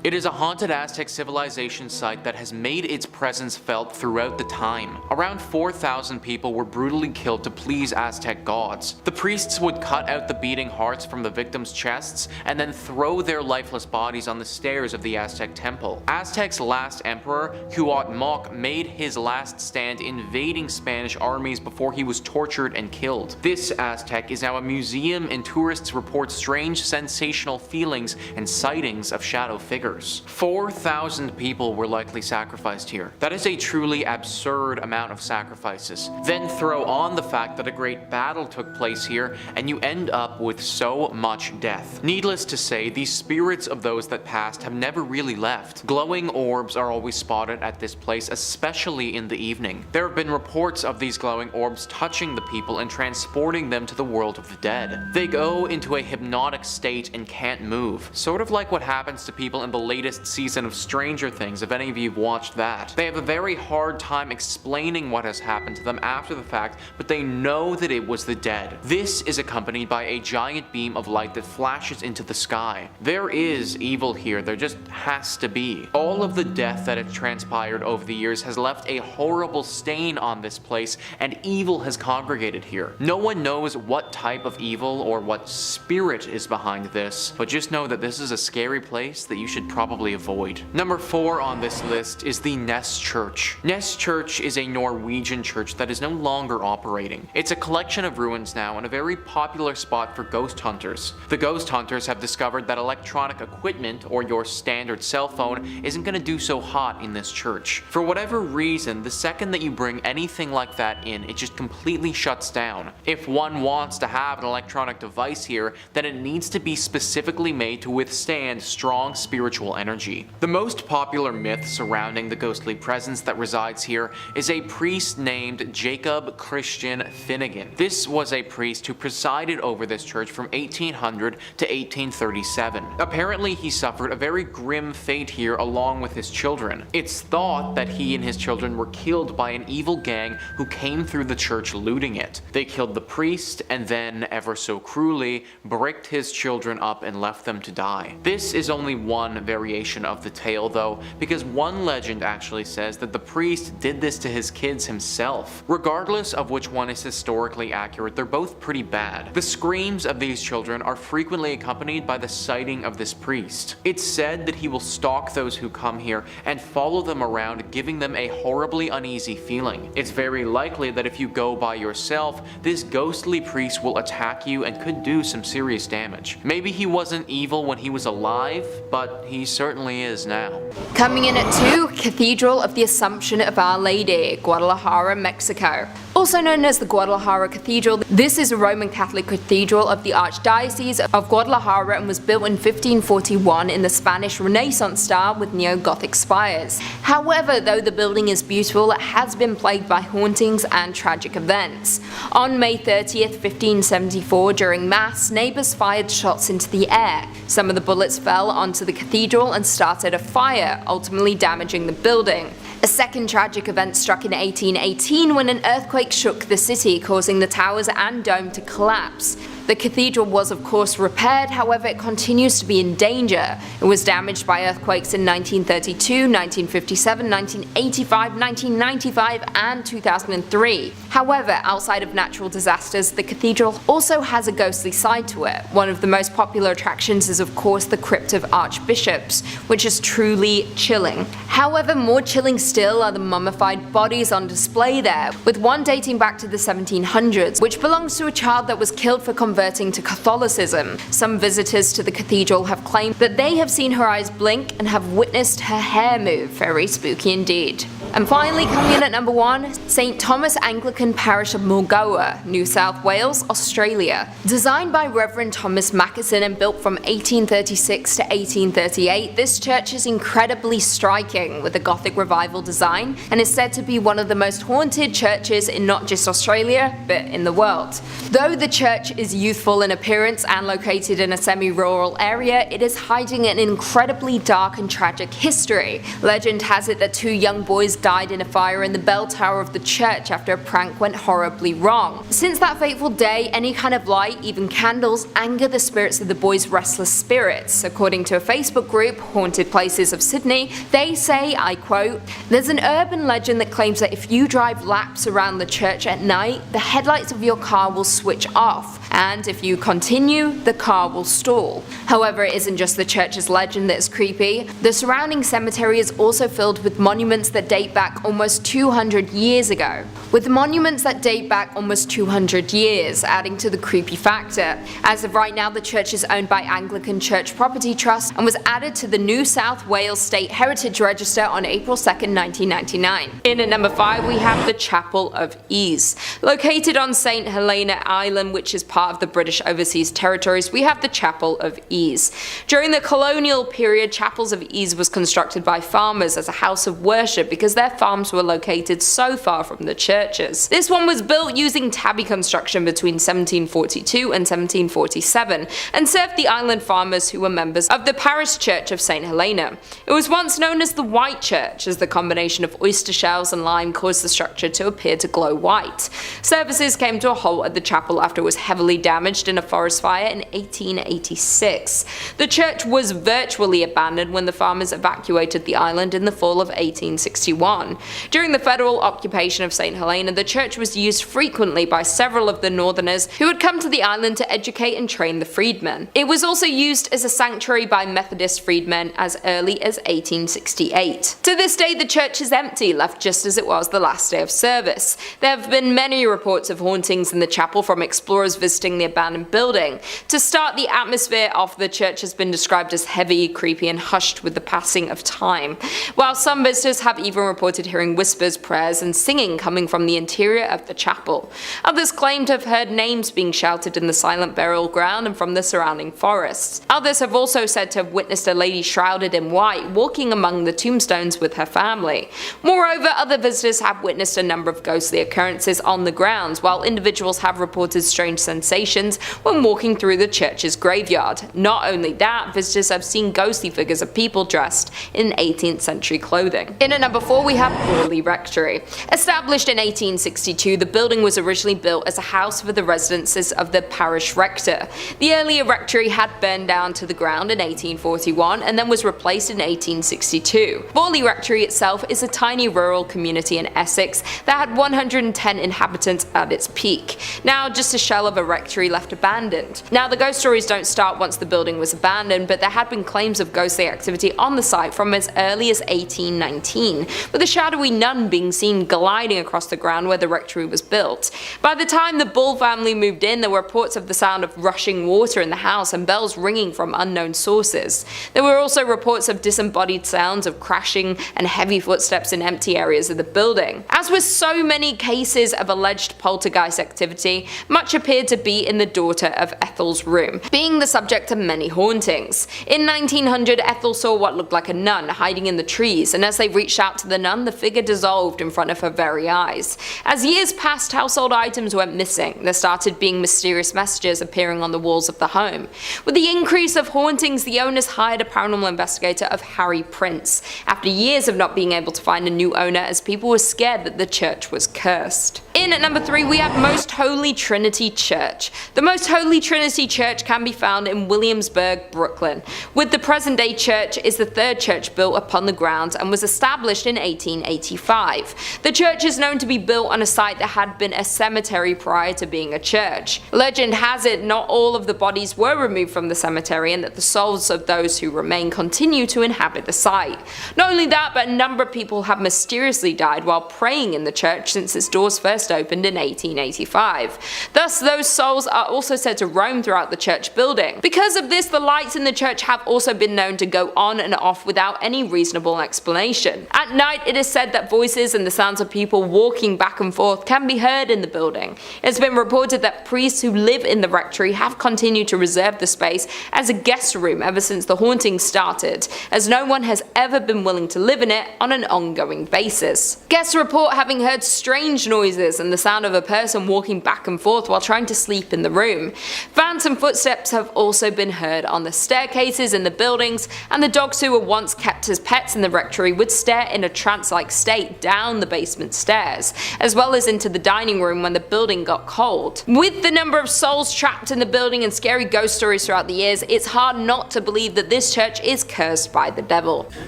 It is a haunted Aztec civilization site that has made its presence felt throughout the time. Around 4,000 people were brutally killed to please Aztec gods. The priests would cut out the beating hearts from the victims' chests and then throw their lifeless bodies on the stairs of the Aztec temple. Aztec's last emperor, Cuauhtémoc, made his last stand invading Spanish armies before he was tortured and killed. This Aztec is now a museum, and tourists report strange sensational feelings and sightings of shadow figures. 4,000 people were likely sacrificed here. That is a truly absurd amount of sacrifices. Then throw on the fact that a great battle took place here, and you end up with so much death. Needless to say, the spirits of those that passed have never really left. Glowing orbs are always spotted at this place, especially in the evening. There have been reports of these glowing orbs touching the people and transporting them to the world of the dead. They go into a hypnotic state and can't move, sort of like what happens to people in the latest season of Stranger Things, if any of you have watched that. They have a very hard time explaining what has happened to them after the fact, but they know that it was the dead. This is accompanied by a giant beam of light that flashes into the sky. There is evil here, there just has to be. All of the death that has transpired over the years has left a horrible stain on this place, and evil has congregated here. No one knows what type of evil or what spirit is behind this, but just know that this is a scary place that you should probably avoid. Number 4 on this list is the Ness Church. Ness Church is a Norwegian church that is no longer operating. It's a collection of ruins now and a very popular spot for ghost hunters. The ghost hunters have discovered that electronic equipment, or your standard cell phone, isn't going to do so hot in this church. For whatever reason, the second that you bring anything like that in, it just completely shuts down. If one wants to have an electronic device here, then it needs to be specifically made to withstand strong strong spiritual energy. The most popular myth surrounding the ghostly presence that resides here is a priest named Jacob Christian Finnegan. This was a priest who presided over this church from 1800 to 1837. Apparently he suffered a very grim fate here along with his children. It's thought that he and his children were killed by an evil gang who came through the church looting it. They killed the priest and then, ever so cruelly, bricked his children up and left them to die. This is only one variation of the tale though, because one legend actually says that the priest did this to his kids himself. Regardless of which one is historically accurate, they're both pretty bad. The screams of these children are frequently accompanied by the sighting of this priest. It's said that he will stalk those who come here and follow them around, giving them a horribly uneasy feeling. It's very likely that if you go by yourself, this ghostly priest will attack you and could do some serious damage. Maybe he wasn't evil when he was alive, but he certainly is now. Coming in at 2, Cathedral of the Assumption of Our Lady, Guadalajara, Mexico. Also known as the Guadalajara Cathedral, this is a Roman Catholic cathedral of the Archdiocese of Guadalajara and was built in 1541 in the Spanish Renaissance style with neo-Gothic spires. However, though the building is beautiful, it has been plagued by hauntings and tragic events. On May 30th, 1574, during Mass, neighbours fired shots into the air. Some of the bullets fell onto the cathedral and started a fire, ultimately damaging the building. A second tragic event struck in 1818 when an earthquake shook the city, causing the towers and dome to collapse. The cathedral was of course repaired, however it continues to be in danger. It was damaged by earthquakes in 1932, 1957, 1985, 1995 and 2003. However, outside of natural disasters, the cathedral also has a ghostly side to it. One of the most popular attractions is of course the Crypt of Archbishops, which is truly chilling. However, more chilling still are the mummified bodies on display there, with one dating back to the 1700s, which belongs to a child that was killed for converting to Catholicism. Some visitors to the cathedral have claimed that they have seen her eyes blink and have witnessed her hair move. Very spooky indeed. And finally, coming in at number 1, St. Thomas Anglican Parish of Mulgoa, New South Wales, Australia. Designed by Reverend Thomas Mackison and built from 1836 to 1838, this church is incredibly striking with a Gothic revival design and is said to be one of the most haunted churches in not just Australia, but in the world. Though the church is youthful in appearance and located in a semi-rural area, it is hiding an incredibly dark and tragic history. Legend has it that 2 young boys died in a fire in the bell tower of the church after a prank went horribly wrong. Since that fateful day, any kind of light, even candles, anger the spirits of the boys' restless spirits. According to a Facebook group, Haunted Places of Sydney, they say, I quote, "There's an urban legend that claims that if you drive laps around the church at night, the headlights of your car will switch off, and if you continue, the car will stall." However, it isn't just the church's legend that is creepy. The surrounding cemetery is also filled with monuments that date back almost 200 years ago. With monuments that date back almost 200 years, adding to the creepy factor. As of right now, the church is owned by Anglican Church Property Trust and was added to the New South Wales State Heritage Register on April 2nd, 1999. In at number 5, we have the Chapel of Ease. Located on St. Helena Island, which is part of the British Overseas Territories, we have the Chapel of Ease. During the colonial period, Chapels of Ease was constructed by farmers as a house of worship because their farms were located so far from the churches. This one was built using tabby construction between 1742 and 1747 and served the island farmers who were members of the parish church of St. Helena. It was once known as the White Church, as the combination of oyster shells and lime caused the structure to appear to glow white. Services came to a halt at the chapel after it was heavily damaged in a forest fire in 1886. The church was virtually abandoned when the farmers evacuated the island in the fall of 1861. During the federal occupation of St. Helena, the church was used frequently by several of the northerners who had come to the island to educate and train the freedmen. It was also used as a sanctuary by Methodist freedmen as early as 1868. To this day, the church is empty, left just as it was the last day of service. There have been many reports of hauntings in the chapel from explorers visiting the abandoned building. To start, the atmosphere of the church has been described as heavy, creepy, and hushed with the passing of time, while some visitors have even reported hearing whispers, prayers, and singing coming from the interior of the chapel. Others claim to have heard names being shouted in the silent burial ground and from the surrounding forests. Others have also said to have witnessed a lady shrouded in white walking among the tombstones with her family. Moreover, other visitors have witnessed a number of ghostly occurrences on the grounds, while individuals have reported strange sensations when walking through the church's graveyard. Not only that, visitors have seen ghostly figures of people dressed in 18th century clothing. In at number 4 we have Borley Rectory. Established in 1862, the building was originally built as a house for the residences of the parish rector. The earlier rectory had burned down to the ground in 1841 and then was replaced in 1862. Borley Rectory itself is a tiny rural community in Essex that had 110 inhabitants at its peak. Now just a shell of a rectory left abandoned. Now the ghost stories don't start once the building was abandoned, but there had been claims of ghostly activity on the site from as early as 1819, with a shadowy nun being seen gliding across the ground where the rectory was built. By the time the Bull family moved in, there were reports of the sound of rushing water in the house and bells ringing from unknown sources. There were also reports of disembodied sounds of crashing and heavy footsteps in empty areas of the building. As with so many cases of alleged poltergeist activity, much appeared to be in the daughter of Ethel's room, being the subject of many hauntings. In 1900, Ethel saw what looked like a nun hiding in the trees, and as they reached out to the nun, the figure dissolved in front of her very eyes. As years passed, household items went missing. There started being mysterious messages appearing on the walls of the home. With the increase of hauntings, the owners hired a paranormal investigator of Harry Prince, after years of not being able to find a new owner as people were scared that the church was cursed. In at number 3 we have Most Holy Trinity Church. The Most Holy Trinity Church can be found in Williamsburg, Brooklyn. With the present day church is the third church built upon the grounds and was established in 1885. The church is known to be built on a site that had been a cemetery prior to being a church. Legend has it not all of the bodies were removed from the cemetery and that the souls of those who remain continue to inhabit the site. Not only that, but a number of people have mysteriously died while praying in the church since its doors first opened in 1885. Thus, those souls are also said to roam throughout the church building. Because of this, the lights in the church have also been known to go on and off without any reasonable explanation. At night, it is said that voices and the sounds of people walking back and forth can be heard in the building. It's been reported that priests who live in the rectory have continued to reserve the space as a guest room ever since the hauntings started, as no one has ever been willing to live in it on an ongoing basis. Guests report having heard strange noises and the sound of a person walking back and forth while trying to sleep in the room. Phantom footsteps have also been heard on the staircases in the buildings, and the dogs who were once kept as pets in the rectory would stare in a trance-like state down the basement stairs, as well as into the dining room when the building got cold. With the number of souls trapped in the building and scary ghost stories throughout the years, it's hard not to believe that this church is cursed by the devil.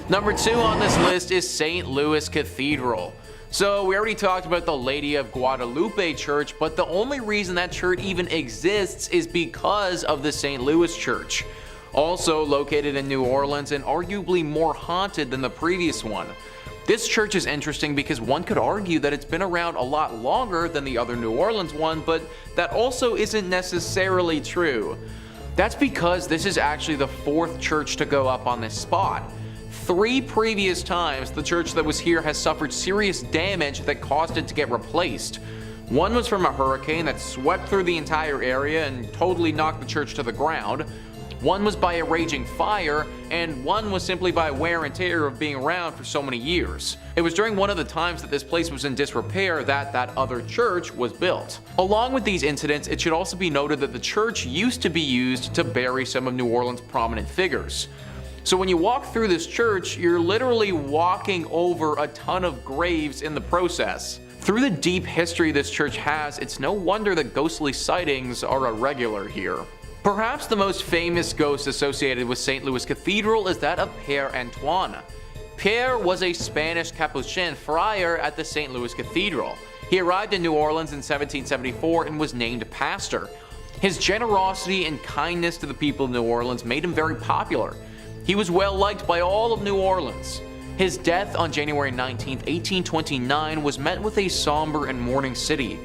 Number 2 on this list is St. Louis Cathedral. So we already talked about the Lady of Guadalupe Church, but the only reason that church even exists is because of the St. Louis Church. Also located in New Orleans and arguably more haunted than the previous one. This church is interesting because one could argue that it's been around a lot longer than the other New Orleans one, but that also isn't necessarily true. That's because this is actually the 4th church to go up on this spot. 3 previous times the church that was here has suffered serious damage that caused it to get replaced. One was from a hurricane that swept through the entire area and totally knocked the church to the ground. One was by a raging fire, and one was simply by wear and tear of being around for so many years. It was during one of the times that this place was in disrepair that other church was built. Along with these incidents, it should also be noted that the church used to be used to bury some of New Orleans' prominent figures. So when you walk through this church, you're literally walking over a ton of graves in the process. Through the deep history this church has, it's no wonder that ghostly sightings are a regular here. Perhaps the most famous ghost associated with St. Louis Cathedral is that of Père Antoine. Père was a Spanish Capuchin friar at the St. Louis Cathedral. He arrived in New Orleans in 1774 and was named pastor. His generosity and kindness to the people of New Orleans made him very popular. He was well liked by all of New Orleans. His death on January 19, 1829 was met with a somber and mourning city.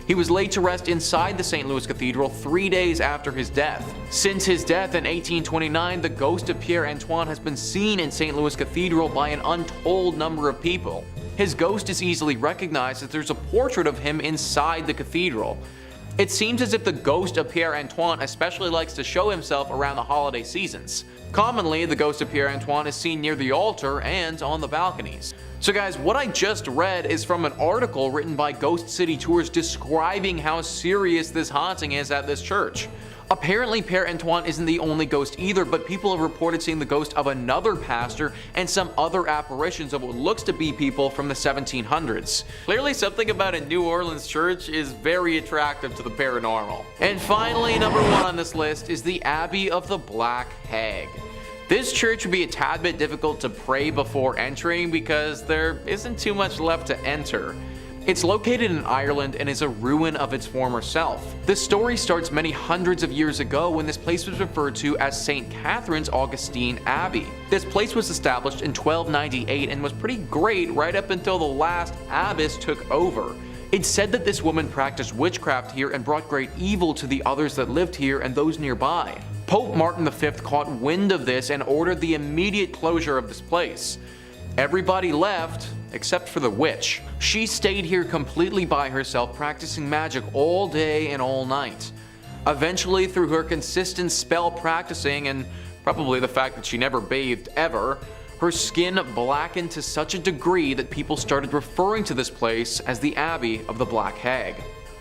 He was laid to rest inside the St. Louis Cathedral 3 days after his death. Since his death in 1829, the ghost of Père Antoine has been seen in St. Louis Cathedral by an untold number of people. His ghost is easily recognized as there's a portrait of him inside the cathedral. It seems as if the ghost of Pierre Antoine especially likes to show himself around the holiday seasons. Commonly, the ghost of Pierre Antoine is seen near the altar and on the balconies. So guys, what I just read is from an article written by Ghost City Tours describing how serious this haunting is at this church. Apparently Pierre Antoine isn't the only ghost either, but people have reported seeing the ghost of another pastor and some other apparitions of what looks to be people from the 1700s. Clearly something about a New Orleans church is very attractive to the paranormal. And finally, number 1 on this list is the Abbey of the Black Hag. This church would be a tad bit difficult to pray before entering because there isn't too much left to enter. It's located in Ireland and is a ruin of its former self. The story starts many hundreds of years ago when this place was referred to as St. Catherine's Augustine Abbey. This place was established in 1298 and was pretty great right up until the last abbess took over. It's said that this woman practiced witchcraft here and brought great evil to the others that lived here and those nearby. Pope Martin V caught wind of this and ordered the immediate closure of this place. Everybody left, except for the witch. She stayed here completely by herself, practicing magic all day and all night. Eventually, through her consistent spell practicing and probably the fact that she never bathed ever, her skin blackened to such a degree that people started referring to this place as the Abbey of the Black Hag.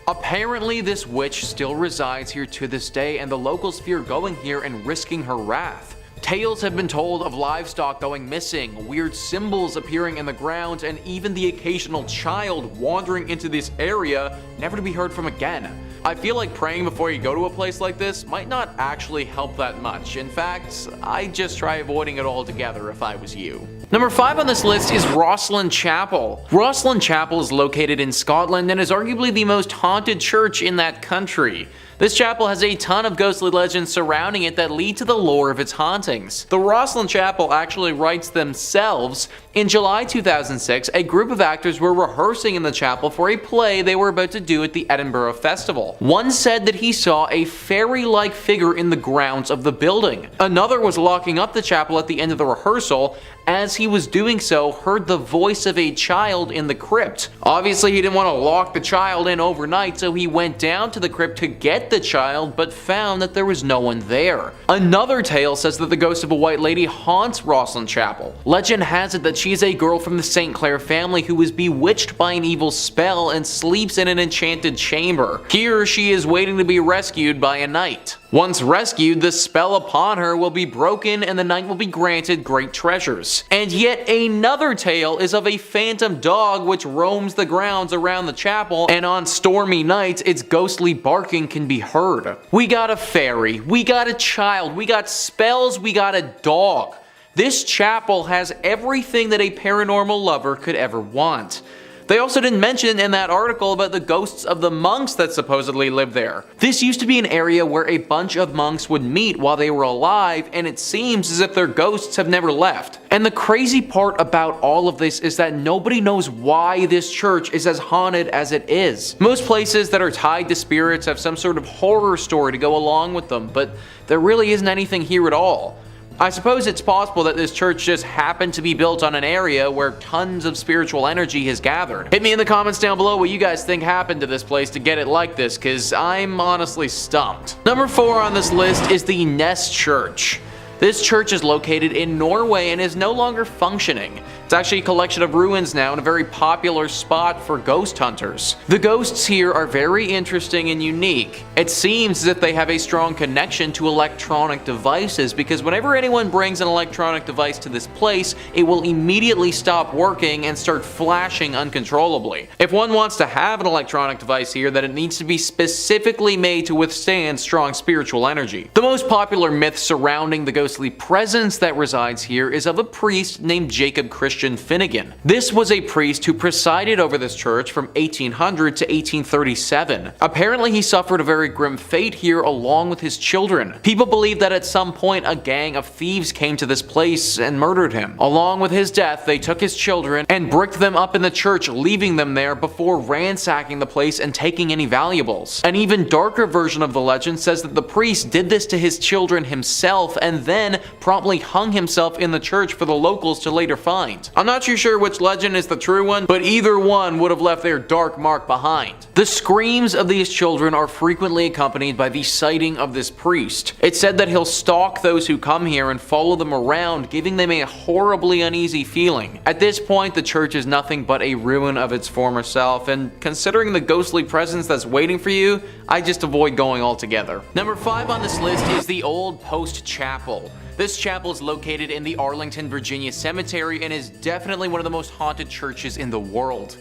Apparently, this witch still resides here to this day, and the locals fear going here and risking her wrath. Tales have been told of livestock going missing, weird symbols appearing in the ground, and even the occasional child wandering into this area, never to be heard from again. I feel like praying before you go to a place like this might not actually help that much. In fact, I'd just try avoiding it altogether if I was you. Number 5 on this list is Rosslyn Chapel. Rosslyn Chapel is located in Scotland and is arguably the most haunted church in that country. This chapel has a ton of ghostly legends surrounding it that lead to the lore of its hauntings. The Rosslyn Chapel actually writes themselves. In July 2006, a group of actors were rehearsing in the chapel for a play they were about to do at the Edinburgh Festival. One said that he saw a fairy-like figure in the grounds of the building. Another was locking up the chapel at the end of the rehearsal. As he was doing so, heard the voice of a child in the crypt. Obviously, he didn't want to lock the child in overnight, so he went down to the crypt to get the child, but found that there was no one there. Another tale says that the ghost of a white lady haunts Rosslyn Chapel. Legend has it that she is a girl from the St. Clair family who was bewitched by an evil spell and sleeps in an enchanted chamber. Here, she is waiting to be rescued by a knight. Once rescued, the spell upon her will be broken and the knight will be granted great treasures. And yet another tale is of a phantom dog which roams the grounds around the chapel, and on stormy nights its ghostly barking can be heard. We got a fairy, we got a child, we got spells, we got a dog. This chapel has everything that a paranormal lover could ever want. They also didn't mention in that article about the ghosts of the monks that supposedly live there. This used to be an area where a bunch of monks would meet while they were alive, and it seems as if their ghosts have never left. And the crazy part about all of this is that nobody knows why this church is as haunted as it is. Most places that are tied to spirits have some sort of horror story to go along with them, but there really isn't anything here at all. I suppose it's possible that this church just happened to be built on an area where tons of spiritual energy has gathered. Hit me in the comments down below what you guys think happened to this place to get it like this, cause I'm honestly stumped. Number 4 on this list is the Ness Church. This church is located in Norway and is no longer functioning. It's actually a collection of ruins now and a very popular spot for ghost hunters. The ghosts here are very interesting and unique. It seems as if they have a strong connection to electronic devices because whenever anyone brings an electronic device to this place, it will immediately stop working and start flashing uncontrollably. If one wants to have an electronic device here, then it needs to be specifically made to withstand strong spiritual energy. The most popular myth surrounding the ghostly presence that resides here is of a priest named Jacob Christian Finnegan. This was a priest who presided over this church from 1800 to 1837. Apparently he suffered a very grim fate here along with his children. People believe that at some point a gang of thieves came to this place and murdered him. Along with his death, they took his children and bricked them up in the church, leaving them there before ransacking the place and taking any valuables. An even darker version of the legend says that the priest did this to his children himself and then promptly hung himself in the church for the locals to later find. I'm not too sure which legend is the true one, but either one would have left their dark mark behind. The screams of these children are frequently accompanied by the sighting of this priest. It's said that he'll stalk those who come here and follow them around, giving them a horribly uneasy feeling. At this point, the church is nothing but a ruin of its former self, and considering the ghostly presence that's waiting for you, I just avoid going altogether. Number 5 on this list is the Old Post Chapel. This chapel is located in the Arlington, Virginia cemetery and is definitely one of the most haunted churches in the world.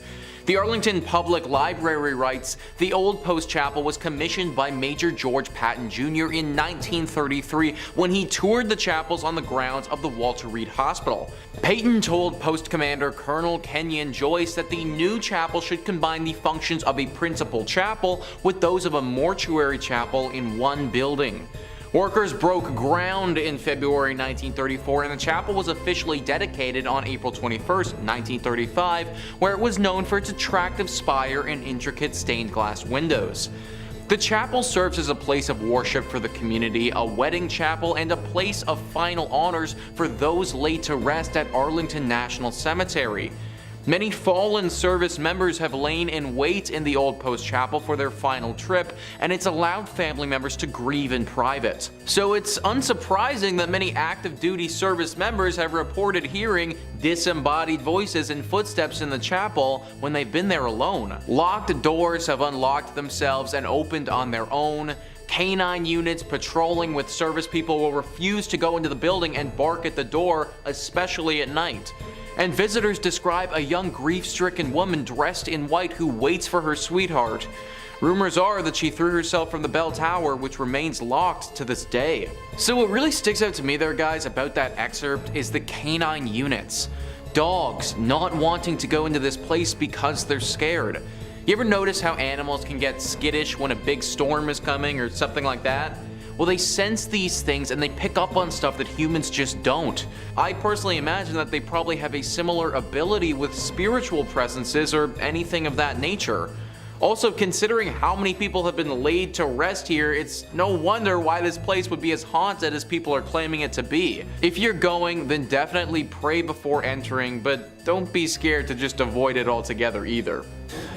The Arlington Public Library writes, the Old Post Chapel was commissioned by Major George Patton Jr. in 1933 when he toured the chapels on the grounds of the Walter Reed Hospital. Patton told Post Commander Colonel Kenyon Joyce that the new chapel should combine the functions of a principal chapel with those of a mortuary chapel in one building. Workers broke ground in February 1934 and the chapel was officially dedicated on April 21, 1935, where it was known for its attractive spire and intricate stained glass windows. The chapel serves as a place of worship for the community, a wedding chapel, and a place of final honors for those laid to rest at Arlington National Cemetery. Many fallen service members have lain in wait in the Old Post Chapel for their final trip, and it's allowed family members to grieve in private. So it's unsurprising that many active duty service members have reported hearing disembodied voices and footsteps in the chapel when they've been there alone. Locked doors have unlocked themselves and opened on their own. Canine units patrolling with service people will refuse to go into the building and bark at the door, especially at night. And visitors describe a young grief-stricken woman dressed in white who waits for her sweetheart. Rumors are that she threw herself from the bell tower, which remains locked to this day. So what really sticks out to me there, guys, about that excerpt is the canine units. Dogs not wanting to go into this place because they're scared. You ever notice how animals can get skittish when a big storm is coming or something like that? Well, they sense these things and they pick up on stuff that humans just don't. I personally imagine that they probably have a similar ability with spiritual presences or anything of that nature. Also, considering how many people have been laid to rest here, it's no wonder why this place would be as haunted as people are claiming it to be. If you're going, then definitely pray before entering, but don't be scared to just avoid it altogether either.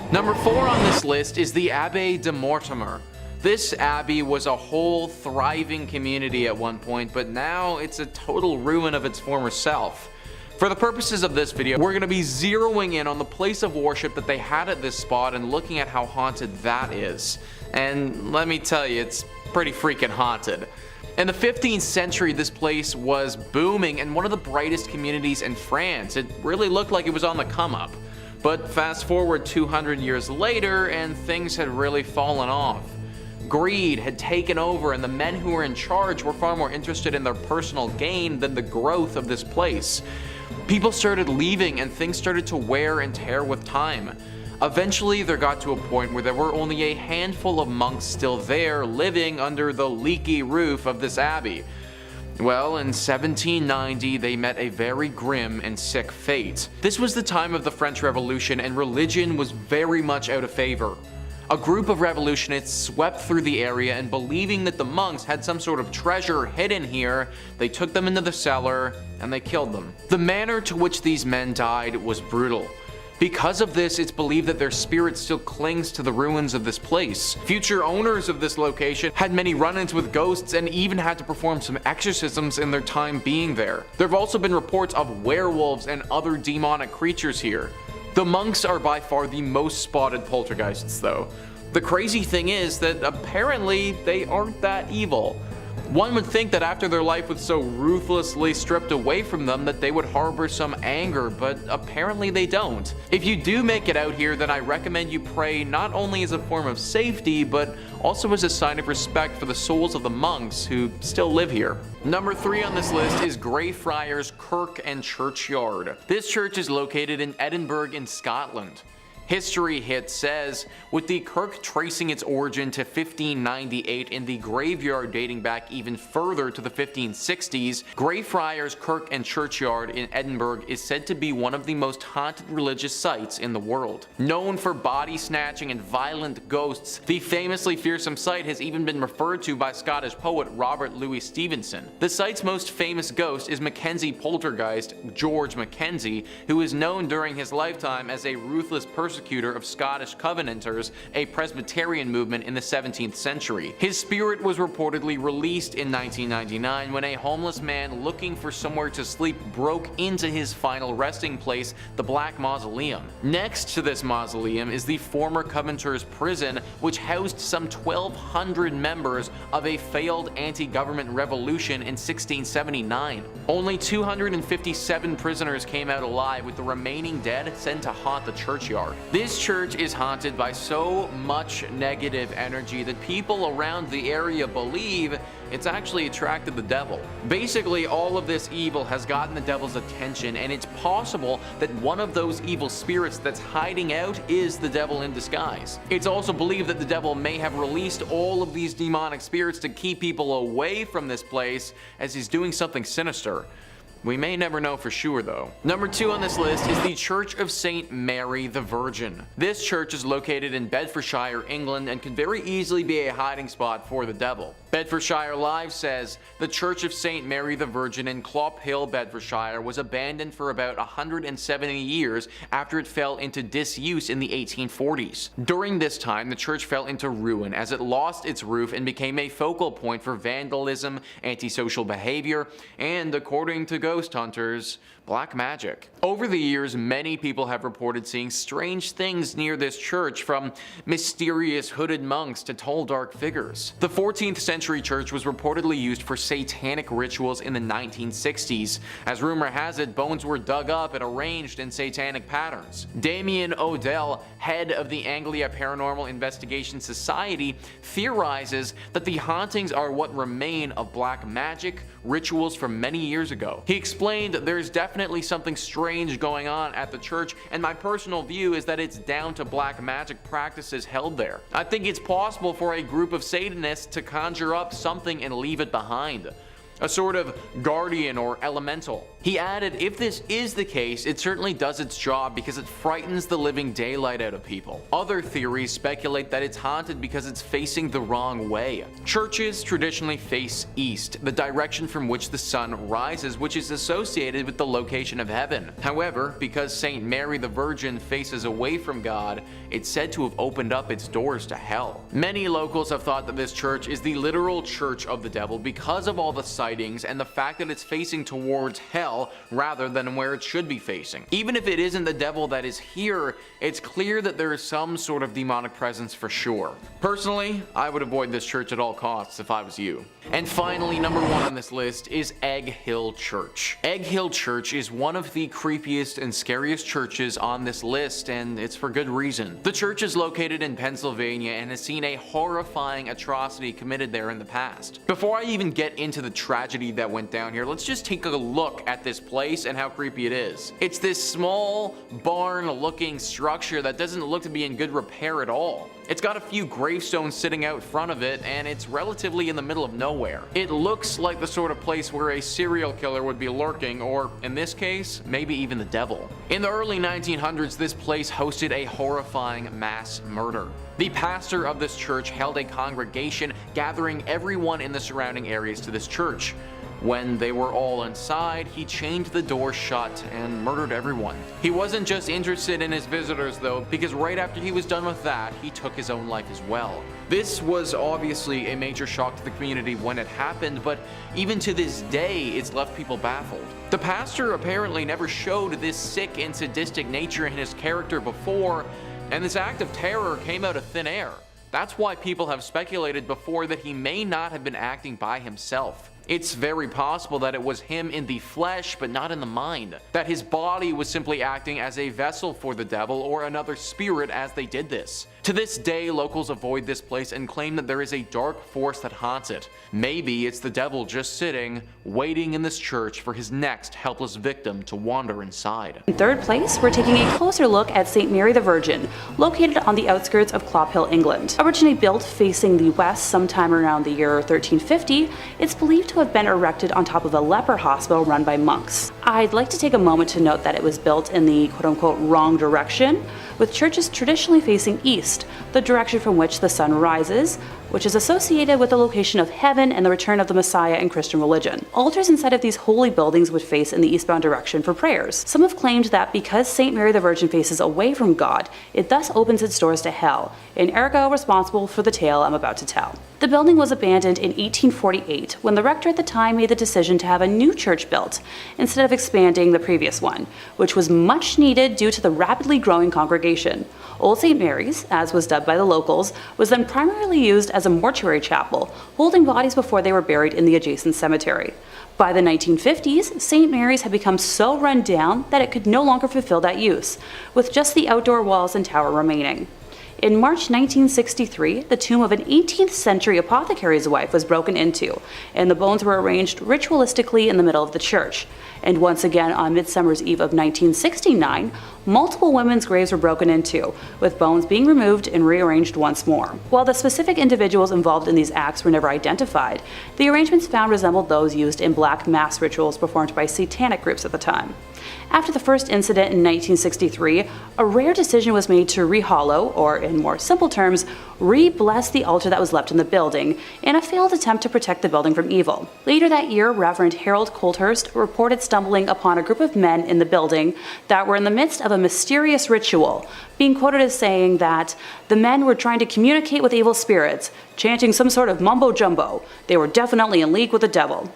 Number 4 on this list is the Abbaye de Mortemer. This abbey was a whole thriving community at one point, but now it's a total ruin of its former self. For the purposes of this video, we're going to be zeroing in on the place of worship that they had at this spot and looking at how haunted that is. And let me tell you, it's pretty freaking haunted. In the 15th century, this place was booming and one of the brightest communities in France. It really looked like it was on the come up. But fast forward 200 years later and things had really fallen off. Greed had taken over and the men who were in charge were far more interested in their personal gain than the growth of this place. People started leaving and things started to wear and tear with time. Eventually there got to a point where there were only a handful of monks still there living under the leaky roof of this abbey. Well, in 1790 they met a very grim and sick fate. This was the time of the French Revolution and religion was very much out of favor. A group of revolutionists swept through the area and believing that the monks had some sort of treasure hidden here, they took them into the cellar and they killed them. The manner to which these men died was brutal. Because of this, it's believed that their spirit still clings to the ruins of this place. Future owners of this location had many run-ins with ghosts and even had to perform some exorcisms in their time being there. There have also been reports of werewolves and other demonic creatures here. The monks are by far the most spotted poltergeists though. The crazy thing is that apparently they aren't that evil. One would think that after their life was so ruthlessly stripped away from them that they would harbor some anger, but apparently they don't. If you do make it out here, then I recommend you pray not only as a form of safety, but also as a sign of respect for the souls of the monks who still live here. Number 3 on this list is Greyfriars Kirk and Churchyard. This church is located in Edinburgh in Scotland. History Hit says, with the kirk tracing its origin to 1598 and the graveyard dating back even further to the 1560s, Greyfriars Kirk and Churchyard in Edinburgh is said to be one of the most haunted religious sites in the world. Known for body snatching and violent ghosts, the famously fearsome site has even been referred to by Scottish poet Robert Louis Stevenson. The site's most famous ghost is Mackenzie poltergeist George Mackenzie, who is known during his lifetime as a ruthless persecutor of Scottish Covenanters, a Presbyterian movement in the 17th century. His spirit was reportedly released in 1999 when a homeless man looking for somewhere to sleep broke into his final resting place, the Black Mausoleum. Next to this mausoleum is the former Covenanters prison, which housed some 1,200 members of a failed anti-government revolution in 1679. Only 257 prisoners came out alive, with the remaining dead sent to haunt the churchyard. This church is haunted by so much negative energy that people around the area believe it's actually attracted the devil. Basically, all of this evil has gotten the devil's attention, and it's possible that one of those evil spirits that's hiding out is the devil in disguise. It's also believed that the devil may have released all of these demonic spirits to keep people away from this place, as he's doing something sinister. We may never know for sure though. Number 2 on this list is the Church of St. Mary the Virgin. This church is located in Bedfordshire, England, and could very easily be a hiding spot for the devil. Bedfordshire Live says, the Church of St. Mary the Virgin in Clophill, Bedfordshire was abandoned for about 170 years after it fell into disuse in the 1840s. During this time, the church fell into ruin as it lost its roof and became a focal point for vandalism, antisocial behavior, and, according to ghost hunters, black magic. Over the years, many people have reported seeing strange things near this church, from mysterious hooded monks to tall dark figures. The 14th century church was reportedly used for satanic rituals in the 1960s. As rumor has it, bones were dug up and arranged in satanic patterns. Damien Odell, head of the Anglia Paranormal Investigation Society, theorizes that the hauntings are what remain of black magic rituals from many years ago. He explained there's definitely something strange going on at the church, and my personal view is that it's down to black magic practices held there. I think it's possible for a group of Satanists to conjure up something and leave it behind. A sort of guardian or elemental. He added, if this is the case, it certainly does its job because it frightens the living daylight out of people. Other theories speculate that it's haunted because it's facing the wrong way. Churches traditionally face east, the direction from which the sun rises, which is associated with the location of heaven. However, because St. Mary the Virgin faces away from God, it's said to have opened up its doors to hell. Many locals have thought that this church is the literal church of the devil because of all the sightings and the fact that it's facing towards hell rather than where it should be facing. Even if it isn't the devil that is here, it's clear that there is some sort of demonic presence for sure. Personally, I would avoid this church at all costs if I was you. And finally, number 1 on this list is Egg Hill Church. Egg Hill Church is one of the creepiest and scariest churches on this list, and it's for good reason. The church is located in Pennsylvania and has seen a horrifying atrocity committed there in the past. Before I even get into the tragedy that went down here, let's just take a look at this place and how creepy it is. It's this small barn looking structure that doesn't look to be in good repair at all. It's got a few gravestones sitting out front of it, and it's relatively in the middle of nowhere. It looks like the sort of place where a serial killer would be lurking, or in this case, maybe even the devil. In the early 1900s, this place hosted a horrifying mass murder. The pastor of this church held a congregation, gathering everyone in the surrounding areas to this church. When they were all inside, he chained the door shut and murdered everyone. He wasn't just interested in his visitors though, because right after he was done with that, he took his own life as well. This was obviously a major shock to the community when it happened, but even to this day, it's left people baffled. The pastor apparently never showed this sick and sadistic nature in his character before, and this act of terror came out of thin air. That's why people have speculated before that he may not have been acting by himself. It's very possible that it was him in the flesh, but not in the mind. That his body was simply acting as a vessel for the devil or another spirit as they did this. To this day, locals avoid this place and claim that there is a dark force that haunts it. Maybe it's the devil just sitting, waiting in this church for his next helpless victim to wander inside. In third place, we're taking a closer look at St. Mary the Virgin, located on the outskirts of Columbkille, England. Originally built facing the west sometime around the year 1350, it's believed to have been erected on top of a leper hospital run by monks. I'd like to take a moment to note that it was built in the quote-unquote wrong direction, with churches traditionally facing east, the direction from which the sun rises, which is associated with the location of heaven and the return of the Messiah in Christian religion. Altars inside of these holy buildings would face in the eastbound direction for prayers. Some have claimed that because St. Mary the Virgin faces away from God, it thus opens its doors to hell, and ergo responsible for the tale I'm about to tell. The building was abandoned in 1848 when the rector at the time made the decision to have a new church built, instead of expanding the previous one, which was much needed due to the rapidly growing congregation. Old St. Mary's, as was dubbed by the locals, was then primarily used as a mortuary chapel, holding bodies before they were buried in the adjacent cemetery. By the 1950s, St. Mary's had become so run down that it could no longer fulfill that use, with just the outdoor walls and tower remaining. In March 1963, the tomb of an 18th century apothecary's wife was broken into, and the bones were arranged ritualistically in the middle of the church. And once again, on Midsummer's Eve of 1969, multiple women's graves were broken into, with bones being removed and rearranged once more. While the specific individuals involved in these acts were never identified, the arrangements found resembled those used in black mass rituals performed by satanic groups at the time. After the first incident in 1963, a rare decision was made to rehollow, or in more simple terms, re-bless the altar that was left in the building, in a failed attempt to protect the building from evil. Later that year, Reverend Harold Colthurst reported stumbling upon a group of men in the building that were in the midst of a mysterious ritual, being quoted as saying that the men were trying to communicate with evil spirits, chanting some sort of mumbo-jumbo. They were definitely in league with the devil.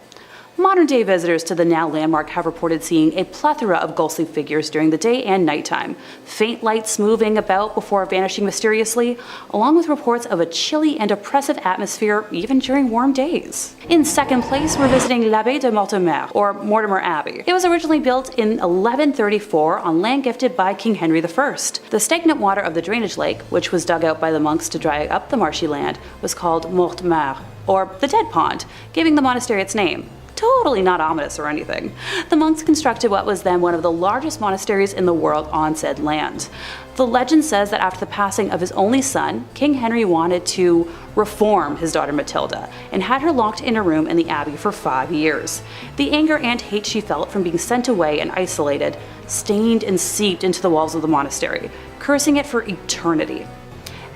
Modern-day visitors to the now landmark have reported seeing a plethora of ghostly figures during the day and nighttime, faint lights moving about before vanishing mysteriously, along with reports of a chilly and oppressive atmosphere even during warm days. In second place, we're visiting Abbaye de Mortemer, or Mortemer Abbey. It was originally built in 1134 on land gifted by King Henry I. The stagnant water of the drainage lake, which was dug out by the monks to dry up the marshy land, was called Mortemer, or the Dead Pond, giving the monastery its name. Totally not ominous or anything. The monks constructed what was then one of the largest monasteries in the world on said land. The legend says that after the passing of his only son, King Henry wanted to reform his daughter Matilda and had her locked in a room in the abbey for 5 years. The anger and hate she felt from being sent away and isolated stained and seeped into the walls of the monastery, cursing it for eternity.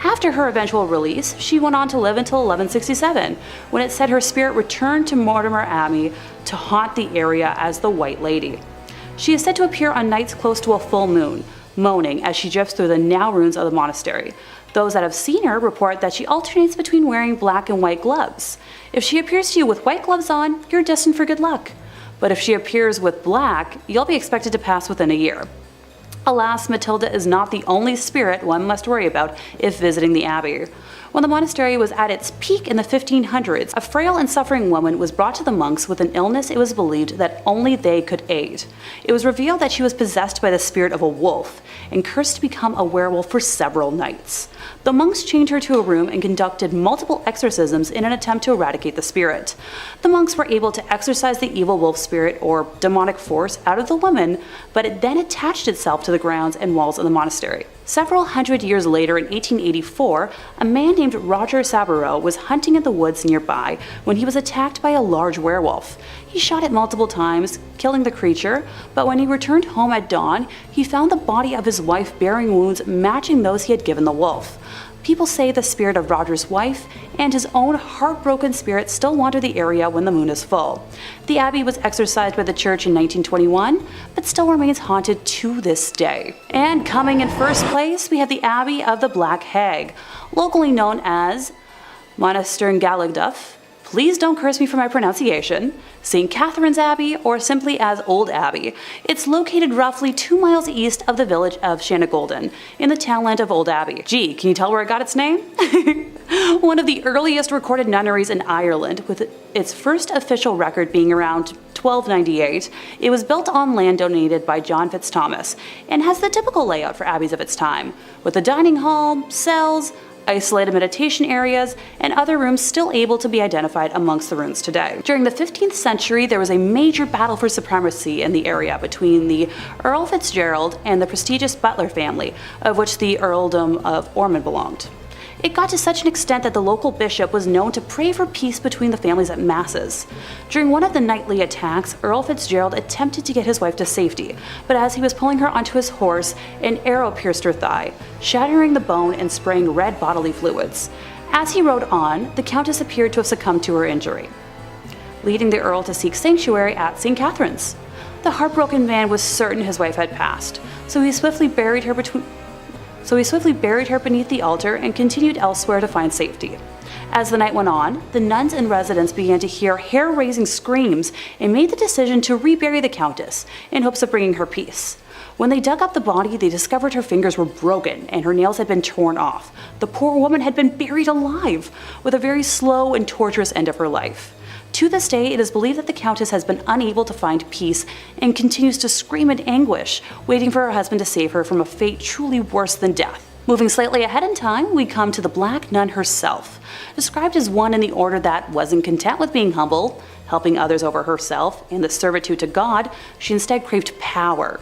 After her eventual release, she went on to live until 1167, when it said her spirit returned to Mortemer Abbey to haunt the area as the White Lady. She is said to appear on nights close to a full moon, moaning as she drifts through the now ruins of the monastery. Those that have seen her report that she alternates between wearing black and white gloves. If she appears to you with white gloves on, you're destined for good luck. But if she appears with black, you'll be expected to pass within a year. Alas, Matilda is not the only spirit one must worry about if visiting the abbey. When the monastery was at its peak in the 1500s, a frail and suffering woman was brought to the monks with an illness it was believed that only they could aid. It was revealed that she was possessed by the spirit of a wolf and cursed to become a werewolf for several nights. The monks chained her to a room and conducted multiple exorcisms in an attempt to eradicate the spirit. The monks were able to exorcise the evil wolf spirit or demonic force out of the woman, but it then attached itself to the grounds and walls of the monastery. Several hundred years later, in 1884, a man named Roger Saboureau was hunting in the woods nearby when he was attacked by a large werewolf. He shot it multiple times, killing the creature, but when he returned home at dawn, he found the body of his wife bearing wounds matching those he had given the wolf. People say the spirit of Roger's wife and his own heartbroken spirit still wander the area when the moon is full. The abbey was exorcised by the church in 1921, but still remains haunted to this day. And coming in first place, we have the Abbey of the Black Hag, locally known as Monasterngallagduff. Please don't curse me for my pronunciation. St. Catherine's Abbey, or simply as Old Abbey. It's located roughly 2 miles east of the village of Shanagolden, in the townland of Old Abbey. Gee, can you tell where it got its name? one of the earliest recorded nunneries in Ireland, with its first official record being around 1298. It was built on land donated by John Fitzthomas and has the typical layout for abbeys of its time, with a dining hall, cells, isolated meditation areas, and other rooms still able to be identified amongst the ruins today. During the 15th century, there was a major battle for supremacy in the area between the Earl Fitzgerald and the prestigious Butler family, of which the Earldom of Ormond belonged. It got to such an extent that the local bishop was known to pray for peace between the families at masses. During one of the nightly attacks, Earl Fitzgerald attempted to get his wife to safety, but as he was pulling her onto his horse, an arrow pierced her thigh, shattering the bone and spraying red bodily fluids. As he rode on, the Countess appeared to have succumbed to her injury, leading the Earl to seek sanctuary at St. Catherine's. The heartbroken man was certain his wife had passed, so he swiftly buried her beneath the altar and continued elsewhere to find safety. As the night went on, the nuns and residents began to hear hair-raising screams and made the decision to rebury the Countess in hopes of bringing her peace. When they dug up the body, they discovered her fingers were broken and her nails had been torn off. The poor woman had been buried alive, with a very slow and torturous end of her life. To this day, it is believed that the Countess has been unable to find peace and continues to scream in anguish, waiting for her husband to save her from a fate truly worse than death. Moving slightly ahead in time, we come to the Black Nun herself. Described as one in the order that wasn't content with being humble, helping others over herself, and the servitude to God, she instead craved power.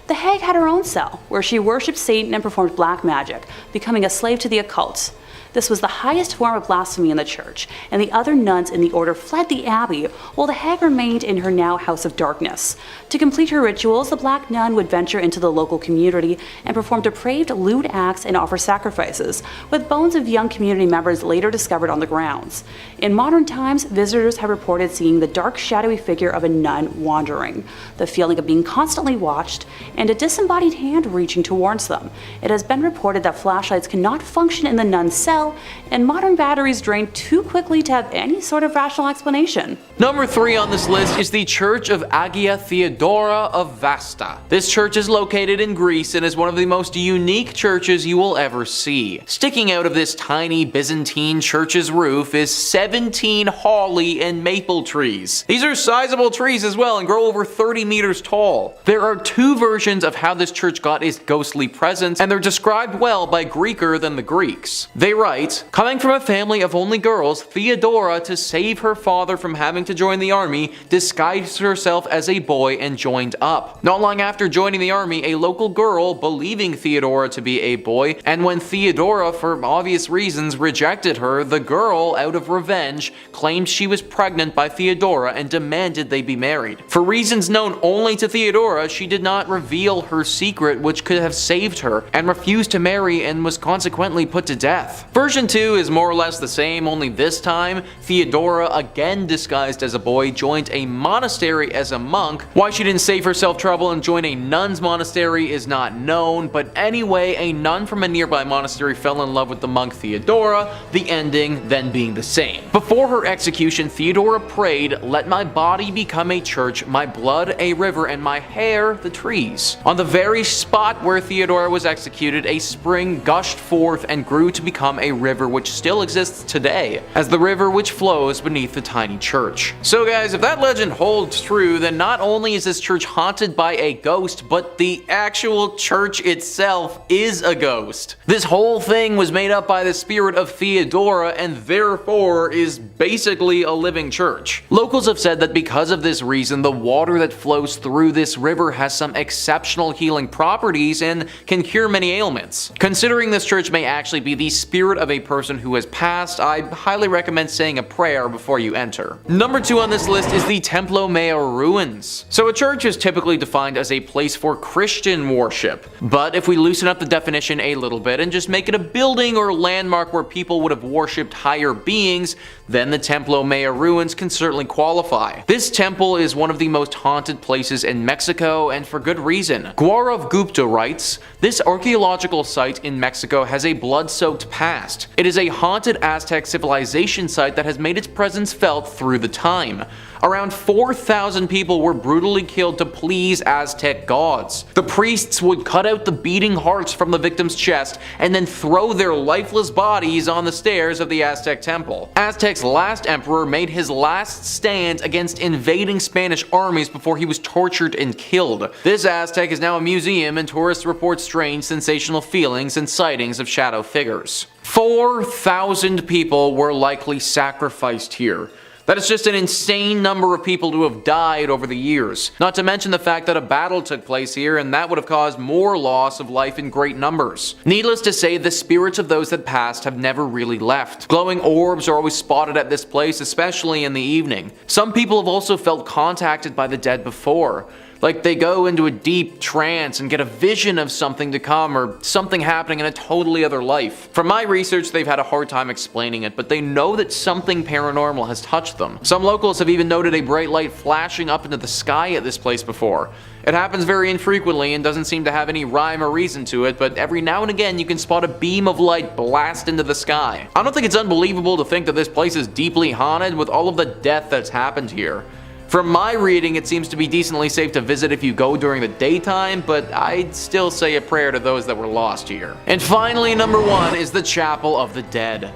The Hag had her own cell, where she worshipped Satan and performed black magic, becoming a slave to the occult. This was the highest form of blasphemy in the church, and the other nuns in the order fled the abbey, while the Hag remained in her now House of Darkness. To complete her rituals, the Black Nun would venture into the local community and perform depraved, lewd acts and offer sacrifices, with bones of young community members later discovered on the grounds. In modern times, visitors have reported seeing the dark, shadowy figure of a nun wandering, the feeling of being constantly watched, and a disembodied hand reaching towards them. It has been reported that flashlights cannot function in the nun's cell, and modern batteries drain too quickly to have any sort of rational explanation. Number 3 on this list is the Church of Agia Theodora of Vasta. This church is located in Greece and is one of the most unique churches you will ever see. Sticking out of this tiny Byzantine church's roof is 17 holly and maple trees. These are sizable trees as well and grow over 30 meters tall. There are 2 versions of how this church got its ghostly presence, and they're described well by Greeker than the Greeks. They write, coming from a family of only girls, Theodora, to save her father from having to join the army, disguised herself as a boy and joined up. Not long after joining the army, a local girl, believing Theodora to be a boy, and when Theodora, for obvious reasons, rejected her, the girl, out of revenge, claimed she was pregnant by Theodora and demanded they be married. For reasons known only to Theodora, she did not reveal her secret, which could have saved her, and refused to marry and was consequently put to death. Version 2 is more or less the same, only this time, Theodora, again disguised as a boy, joined a monastery as a monk. Why she didn't save herself trouble and join a nun's monastery is not known, but anyway, a nun from a nearby monastery fell in love with the monk Theodora, the ending then being the same. Before her execution, Theodora prayed, "Let my body become a church, my blood a river, and my hair the trees." On the very spot where Theodora was executed, a spring gushed forth and grew to become a river which still exists today, as the river which flows beneath the tiny church. So guys, if that legend holds true, then not only is this church haunted by a ghost, but the actual church itself is a ghost. This whole thing was made up by the spirit of Theodora and therefore is basically a living church. Locals have said that because of this reason, the water that flows through this river has some exceptional healing properties and can cure many ailments. Considering this church may actually be the spirit of a person who has passed, I highly recommend saying a prayer before you enter. Number 2 on this list is the Templo Mayor ruins. So a church is typically defined as a place for Christian worship, but if we loosen up the definition a little bit and just make it a building or landmark where people would have worshipped higher beings, then the Templo Mayor ruins can certainly qualify. This temple is one of the most haunted places in Mexico, and for good reason. Gaurav Gupta writes, "This archaeological site in Mexico has a blood-soaked past. past. It is a haunted Aztec civilization site that has made its presence felt through the time. Around 4,000 people were brutally killed to please Aztec gods. The priests would cut out the beating hearts from the victim's chest and then throw their lifeless bodies on the stairs of the Aztec temple. Aztec's last emperor made his last stand against invading Spanish armies before he was tortured and killed. This Aztec is now a museum, and tourists report strange, sensational feelings and sightings of shadow figures. 4,000 people were likely sacrificed here. That is just an insane number of people to have died over the years. Not to mention the fact that a battle took place here, and that would have caused more loss of life in great numbers. Needless to say, the spirits of those that passed have never really left. Glowing orbs are always spotted at this place, especially in the evening. Some people have also felt contacted by the dead before. Like they go into a deep trance and get a vision of something to come or something happening in a totally other life. From my research, they've had a hard time explaining it, but they know that something paranormal has touched them. Some locals have even noted a bright light flashing up into the sky at this place before. It happens very infrequently and doesn't seem to have any rhyme or reason to it, but every now and again you can spot a beam of light blast into the sky. I don't think it's unbelievable to think that this place is deeply haunted with all of the death that's happened here. From my reading, it seems to be decently safe to visit if you go during the daytime, but I'd still say a prayer to those that were lost here. And finally, number 1 is the Chapel of the Dead.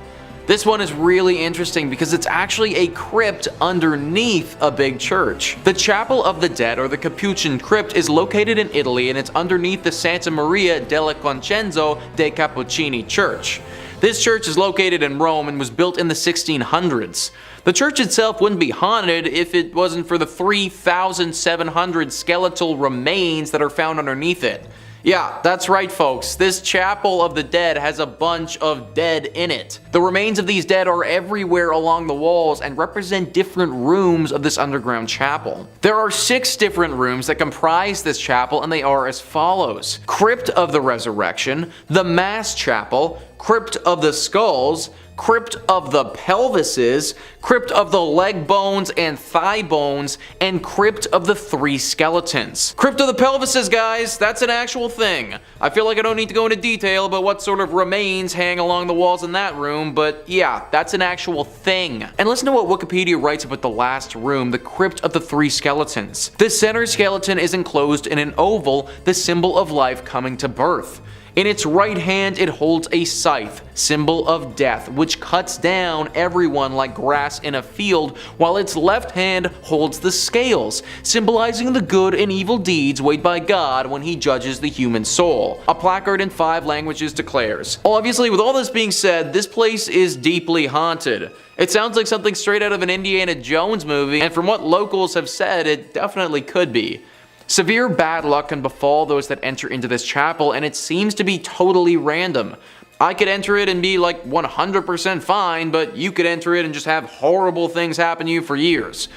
This one is really interesting because it's actually a crypt underneath a big church. The Chapel of the Dead, or the Capuchin Crypt, is located in Italy, and it's underneath the Santa Maria della Concenzo dei Cappuccini Church. This church is located in Rome and was built in the 1600s. The church itself wouldn't be haunted if it wasn't for the 3,700 skeletal remains that are found underneath it. Yeah, that's right folks, this Chapel of the Dead has a bunch of dead in it. The remains of these dead are everywhere along the walls and represent different rooms of this underground chapel. There are 6 different rooms that comprise this chapel, and they are as follows: Crypt of the Resurrection, the Mass Chapel, Crypt of the Skulls, Crypt of the Pelvises, Crypt of the Leg Bones and Thigh Bones, and Crypt of the 3 Skeletons. Crypt of the Pelvises, guys, that's an actual thing. I feel like I don't need to go into detail about what sort of remains hang along the walls in that room, but yeah, that's an actual thing. And listen to what Wikipedia writes about the last room, the Crypt of the 3 Skeletons. The center skeleton is enclosed in an oval, the symbol of life coming to birth. In its right hand, it holds a scythe, symbol of death, which cuts down everyone like grass in a field, while its left hand holds the scales, symbolizing the good and evil deeds weighed by God when he judges the human soul. A placard in 5 languages declares. Obviously, with all this being said, this place is deeply haunted. It sounds like something straight out of an Indiana Jones movie, and from what locals have said, it definitely could be. Severe bad luck can befall those that enter into this chapel, and it seems to be totally random. I could enter it and be like 100% fine, but you could enter it and just have horrible things happen to you for years.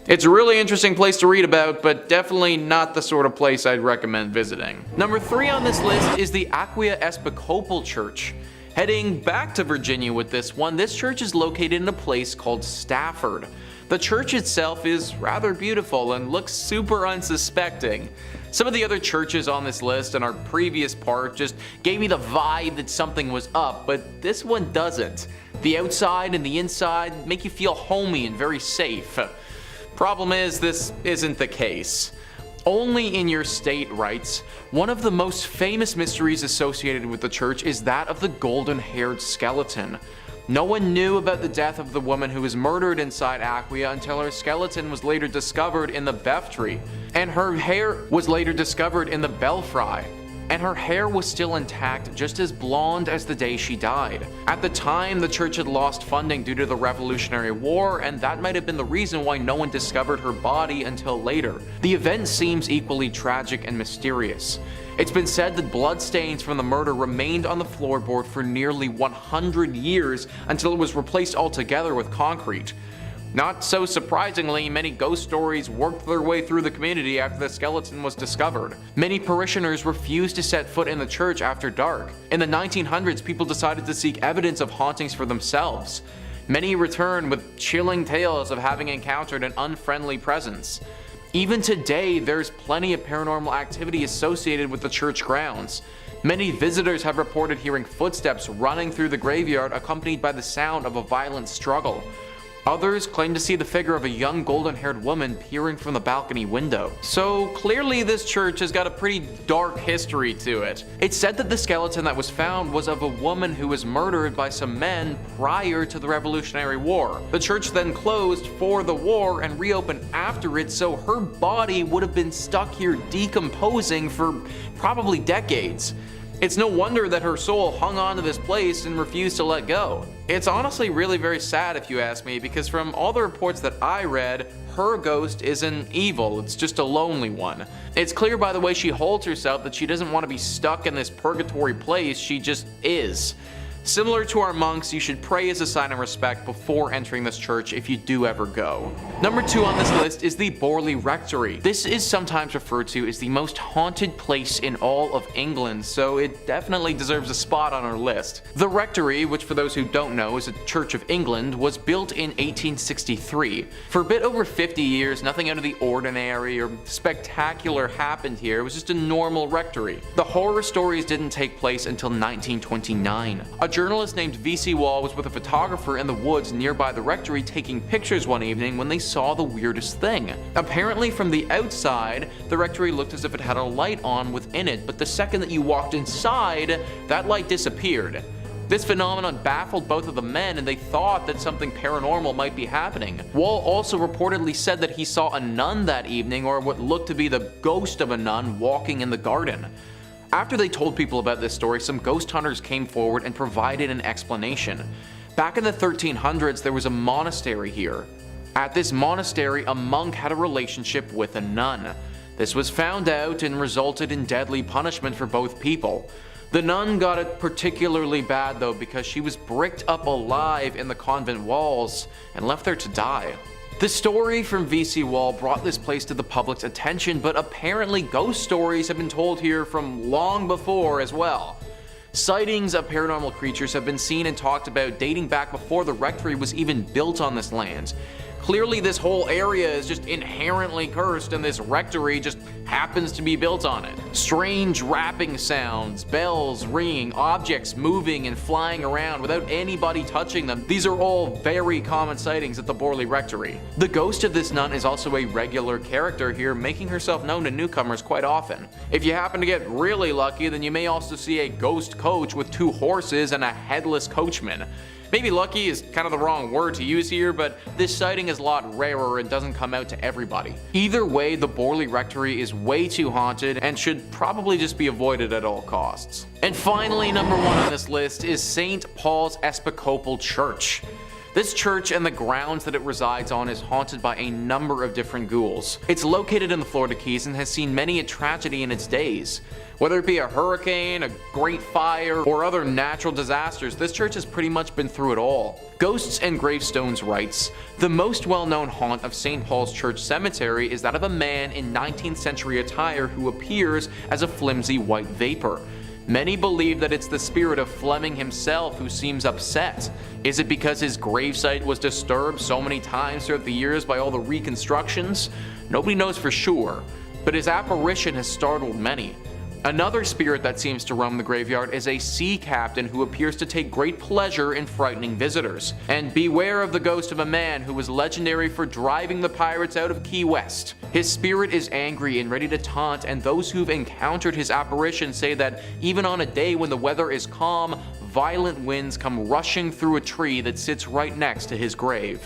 It's a really interesting place to read about, but definitely not the sort of place I'd recommend visiting. Number 3 on this list is the Aquia Episcopal Church. Heading back to Virginia with this one, this church is located in a place called Stafford. The church itself is rather beautiful and looks super unsuspecting. Some of the other churches on this list in our previous part just gave me the vibe that something was up, but this one doesn't. The outside and the inside make you feel homey and very safe. Problem is, this isn't the case. Only in Your State writes, one of the most famous mysteries associated with the church is that of the golden-haired skeleton. No one knew about the death of the woman who was murdered inside Aquia until her skeleton was later discovered in the Beftrey, and her hair was later discovered in the Belfry, and her hair was still intact, just as blonde as the day she died. At the time, the church had lost funding due to the Revolutionary War, and that might have been the reason why no one discovered her body until later. The event seems equally tragic and mysterious. It's been said that bloodstains from the murder remained on the floorboard for nearly 100 years until it was replaced altogether with concrete. Not so surprisingly, many ghost stories worked their way through the community after the skeleton was discovered. Many parishioners refused to set foot in the church after dark. In the 1900s, people decided to seek evidence of hauntings for themselves. Many returned with chilling tales of having encountered an unfriendly presence. Even today, there's plenty of paranormal activity associated with the church grounds. Many visitors have reported hearing footsteps running through the graveyard accompanied by the sound of a violent struggle. Others claim to see the figure of a young golden-haired woman peering from the balcony window. So clearly this church has got a pretty dark history to it. It's said that the skeleton that was found was of a woman who was murdered by some men prior to the Revolutionary War. The church then closed for the war and reopened after it, so her body would have been stuck here decomposing for probably decades. It's no wonder that her soul hung on to this place and refused to let go. It's honestly really very sad if you ask me, because from all the reports that I read, her ghost isn't evil, it's just a lonely one. It's clear by the way she holds herself that she doesn't want to be stuck in this purgatory place, she just is. Similar to our monks, you should pray as a sign of respect before entering this church if you do ever go. Number 2 on this list is the Borley Rectory. This is sometimes referred to as the most haunted place in all of England, so it definitely deserves a spot on our list. The Rectory, which for those who don't know is a Church of England, was built in 1863. For a bit over 50 years, nothing out of the ordinary or spectacular happened here. It was just a normal rectory. The horror stories didn't take place until 1929. A journalist named V.C. Wall was with a photographer in the woods nearby the rectory taking pictures one evening when they saw the weirdest thing. Apparently from the outside, the rectory looked as if it had a light on within it, but the second that you walked inside, that light disappeared. This phenomenon baffled both of the men, and they thought that something paranormal might be happening. Wall also reportedly said that he saw a nun that evening, or what looked to be the ghost of a nun, walking in the garden. After they told people about this story, some ghost hunters came forward and provided an explanation. Back in the 1300s, there was a monastery here. At this monastery, a monk had a relationship with a nun. This was found out and resulted in deadly punishment for both people. The nun got it particularly bad though, because she was bricked up alive in the convent walls and left there to die. The story from V.C. Wall brought this place to the public's attention, but apparently ghost stories have been told here from long before as well. Sightings of paranormal creatures have been seen and talked about dating back before the rectory was even built on this land. Clearly this whole area is just inherently cursed, and this rectory just happens to be built on it. Strange rapping sounds, bells ringing, objects moving and flying around without anybody touching them. These are all very common sightings at the Borley Rectory. The ghost of this nun is also a regular character here, making herself known to newcomers quite often. If you happen to get really lucky, then you may also see a ghost coach with 2 horses and a headless coachman. Maybe lucky is kind of the wrong word to use here, but this sighting is a lot rarer and doesn't come out to everybody. Either way, the Borley Rectory is way too haunted and should probably just be avoided at all costs. And finally, number 1 on this list is St. Paul's Episcopal Church. This church and the grounds that it resides on is haunted by a number of different ghouls. It's located in the Florida Keys and has seen many a tragedy in its days. Whether it be a hurricane, a great fire, or other natural disasters, this church has pretty much been through it all. Ghosts and Gravestones writes, "The most well-known haunt of St. Paul's Church Cemetery is that of a man in 19th century attire who appears as a flimsy white vapor. Many believe that it's the spirit of Fleming himself who seems upset. Is it because his gravesite was disturbed so many times throughout the years by all the reconstructions? Nobody knows for sure, but his apparition has startled many. Another spirit that seems to roam the graveyard is a sea captain who appears to take great pleasure in frightening visitors. And beware of the ghost of a man who was legendary for driving the pirates out of Key West. His spirit is angry and ready to taunt, and those who've encountered his apparition say that even on a day when the weather is calm, violent winds come rushing through a tree that sits right next to his grave."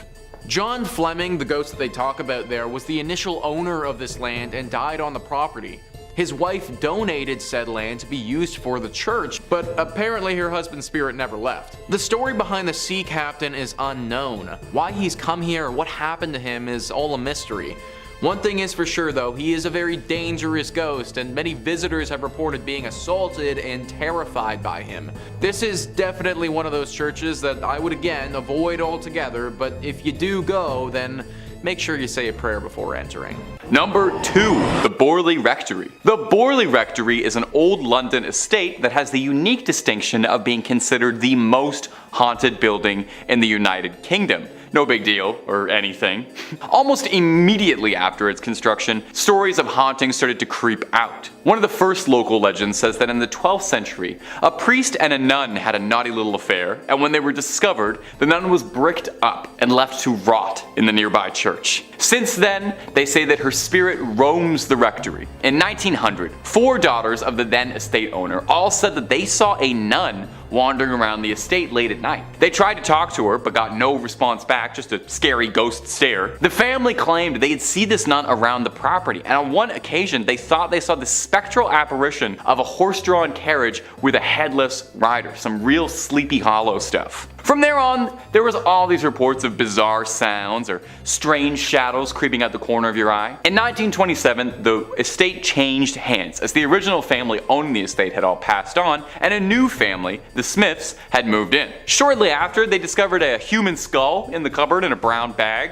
John Fleming, the ghost that they talk about there, was the initial owner of this land and died on the property. His wife donated said land to be used for the church, but apparently her husband's spirit never left. The story behind the sea captain is unknown. Why he's come here or what happened to him is all a mystery. One thing is for sure though, he is a very dangerous ghost, and many visitors have reported being assaulted and terrified by him. This is definitely one of those churches that I would again avoid altogether, but if you do go, then make sure you say a prayer before entering. Number 2, the Borley Rectory. The Borley Rectory is an old London estate that has the unique distinction of being considered the most haunted building in the United Kingdom. no big deal or anything. Almost immediately after its construction, stories of hauntings started to creep out. One of the first local legends says that in the 12th century, a priest and a nun had a naughty little affair, and when they were discovered, the nun was bricked up and left to rot in the nearby church. Since then, they say that her spirit roams the rectory. In 1900, 4 daughters of the then estate owner all said that they saw a nun wandering around the estate late at night. They tried to talk to her but got no response back, just a scary ghost stare. The family claimed they'd see this nun around the property, and on one occasion they thought they saw the spectral apparition of a horse-drawn carriage with a headless rider, some real Sleepy Hollow stuff. From there on, there was all these reports of bizarre sounds or strange shadows creeping out the corner of your eye. In 1927, the estate changed hands as the original family owning the estate had all passed on, and a new family, the Smiths, had moved in. Shortly after, they discovered a human skull in the cupboard in a brown bag.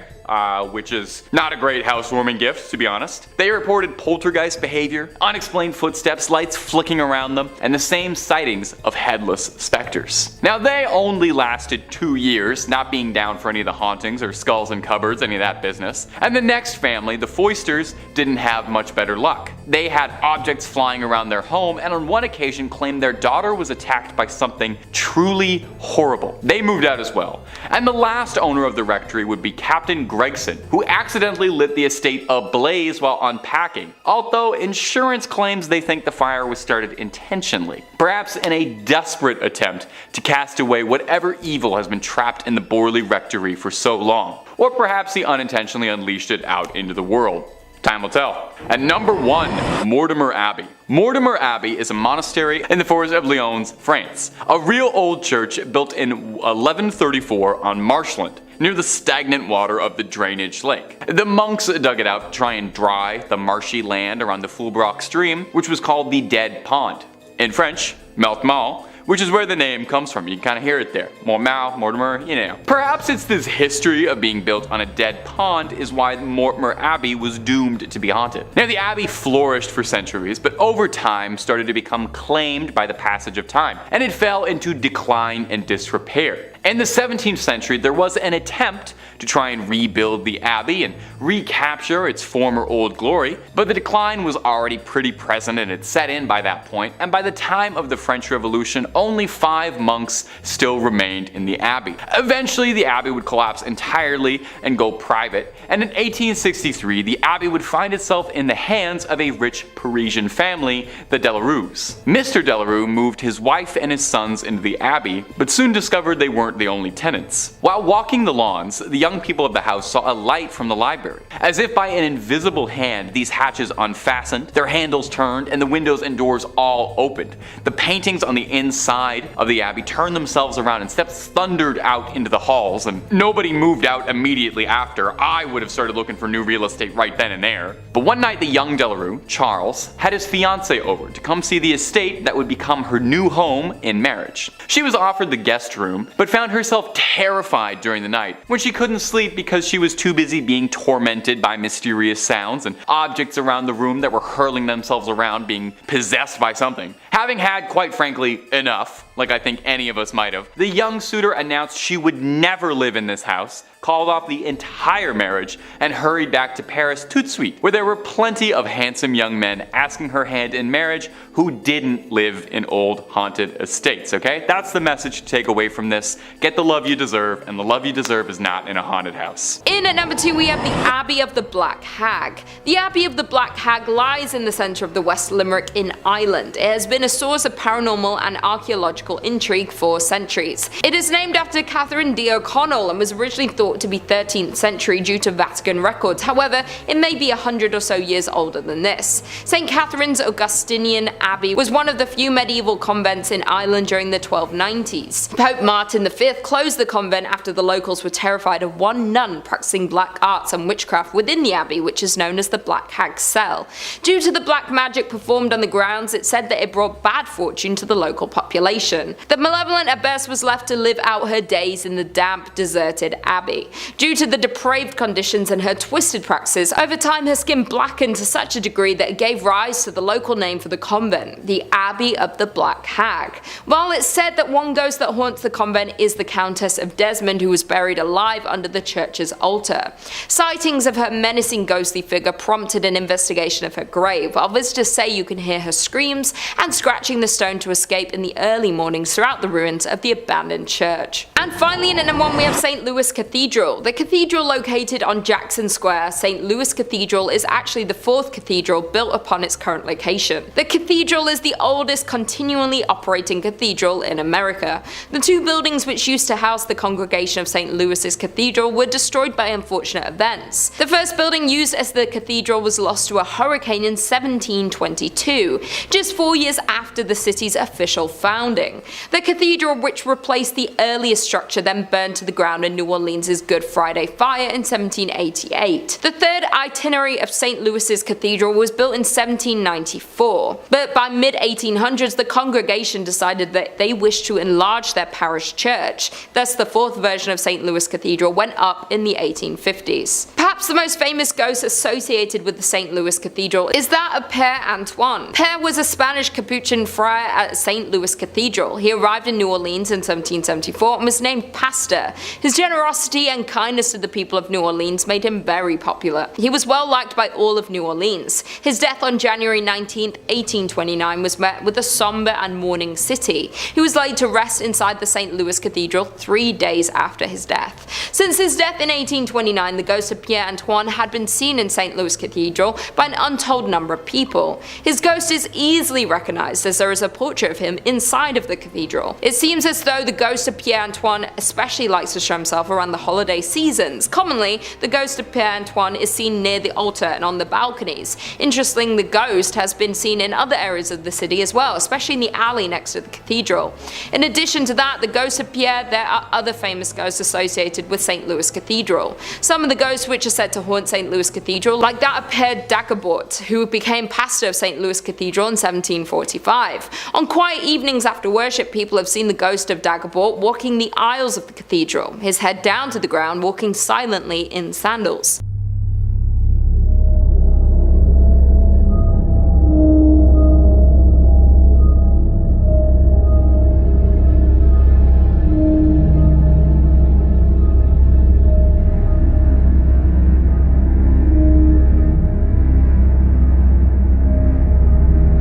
Which is not a great housewarming gift, to be honest. They reported poltergeist behavior, unexplained footsteps, lights flicking around them, and the same sightings of headless specters. Now, they only lasted 2 years, not being down for any of the hauntings or skulls in cupboards, any of that business. And the next family, the Foysters, didn't have much better luck. They had objects flying around their home, and on one occasion claimed their daughter was attacked by something truly horrible. They moved out as well. And the last owner of the rectory would be Captain Gregson, who accidentally lit the estate ablaze while unpacking, although insurance claims they think the fire was started intentionally, perhaps in a desperate attempt to cast away whatever evil has been trapped in the Borley Rectory for so long, or perhaps he unintentionally unleashed it out into the world. Time will tell. At number 1, Mortemer Abbey. Mortemer Abbey is a monastery in the forest of Lyons, France. A real old church built in 1134 on marshland, near the stagnant water of the drainage lake. The monks dug it out to try and dry the marshy land around the Fulbrock stream, which was called the Dead Pond. In French, Mortemer, which is where the name comes from. You can kind of hear it there. Mortemer, you know. Perhaps it's this history of being built on a dead pond is why Mortemer Abbey was doomed to be haunted. Now, the abbey flourished for centuries, but over time started to become claimed by the passage of time, and it fell into decline and disrepair. In the 17th century, there was an attempt to try and rebuild the abbey and recapture its former old glory, but the decline was already pretty present and had set in by that point, and by the time of the French Revolution, only 5 monks still remained in the abbey. Eventually, the abbey would collapse entirely and go private, and in 1863, the abbey would find itself in the hands of a rich Parisian family, the Delarues. Mr. Delarue moved his wife and his sons into the abbey, but soon discovered they weren't the only tenants. While walking the lawns, the young people of the house saw a light from the library. As if by an invisible hand, these hatches unfastened, their handles turned, and the windows and doors all opened. The paintings on the inside of the abbey turned themselves around and steps thundered out into the halls, and nobody moved out immediately after. I would have started looking for new real estate right then and there. But one night, the young Delarue, Charles, had his fiancée over to come see the estate that would become her new home in marriage. She was offered the guest room, but found herself terrified during the night when she couldn't sleep because she was too busy being tormented by mysterious sounds and objects around the room that were hurling themselves around, being possessed by something. Having had, quite frankly, enough, like I think any of us might have, the young suitor announced she would never live in this house, called off the entire marriage, and hurried back to Paris tout de suite, where there were plenty of handsome young men asking her hand in marriage who didn't live in old haunted estates, okay? That's the message to take away from this. Get the love you deserve, and the love you deserve is not in a haunted house. In at number 2, we have the Abbey of the Black Hag. The Abbey of the Black Hag lies in the centre of the West Limerick in Ireland. It has been a source of paranormal and archaeological intrigue for centuries. It is named after Catherine D. O'Connell and was originally thought to be 13th century due to Vatican records. However, it may be 100 or so years older than this. St. Catherine's Augustinian Abbey was one of the few medieval convents in Ireland during the 1290s. Pope Martin V closed the convent after the locals were terrified of one nun practicing black arts and witchcraft within the abbey, which is known as the Black Hag cell. Due to the black magic performed on the grounds, it said that it brought brought bad fortune to the local population. The malevolent abbess was left to live out her days in the damp, deserted abbey. Due to the depraved conditions and her twisted practices, over time her skin blackened to such a degree that it gave rise to the local name for the convent, the Abbey of the Black Hag. While it's said that one ghost that haunts the convent is the Countess of Desmond, who was buried alive under the church's altar. Sightings of her menacing ghostly figure prompted an investigation of her grave, while visitors say you can hear her screams and scratching the stone to escape in the early mornings throughout the ruins of the abandoned church. And finally, in at number 1 we have St. Louis Cathedral. The cathedral located on Jackson Square, St. Louis Cathedral is actually the 4th cathedral built upon its current location. The cathedral is the oldest continually operating cathedral in America. The 2 buildings which used to house the congregation of St. Louis's cathedral were destroyed by unfortunate events. The first building used as the cathedral was lost to a hurricane in 1722, just 4 years after the city's official founding. The cathedral, which replaced the earliest structure, then burned to the ground in New Orleans' Good Friday fire in 1788. The third itinerary of St. Louis's cathedral was built in 1794, but by mid-1800s the congregation decided that they wished to enlarge their parish church. Thus the 4th version of St. Louis Cathedral went up in the 1850s. Perhaps the most famous ghost associated with the St. Louis Cathedral is that of Père Antoine. Père was a Spanish Capuchin friar at St. Louis Cathedral. He arrived in New Orleans in 1774 and was named pastor. His generosity and kindness to the people of New Orleans made him very popular. He was well liked by all of New Orleans. His death on January 19, 1829 was met with a somber and mourning city. He was laid to rest inside the St. Louis Cathedral 3 days after his death. Since his death in 1829, the ghost of Père Antoine had been seen in St. Louis Cathedral by an untold number of people. His ghost is easily recognized as there is a portrait of him inside of the cathedral. It seems as though the ghost of Père Antoine especially likes to show himself around the holiday seasons. Commonly, the ghost of Père Antoine is seen near the altar and on the balconies. Interestingly, the ghost has been seen in other areas of the city as well, especially in the alley next to the cathedral. In addition to that, the ghost of Pierre, there are other famous ghosts associated with St. Louis Cathedral. Some of the ghosts which are said to haunt St. Louis Cathedral, like that of Père Dagobert, who became pastor of St. Louis Cathedral in 1745. On quiet evenings after worship, people have seen the ghost of Dagobert walking the aisles of the cathedral, his head down to the ground, walking silently in sandals.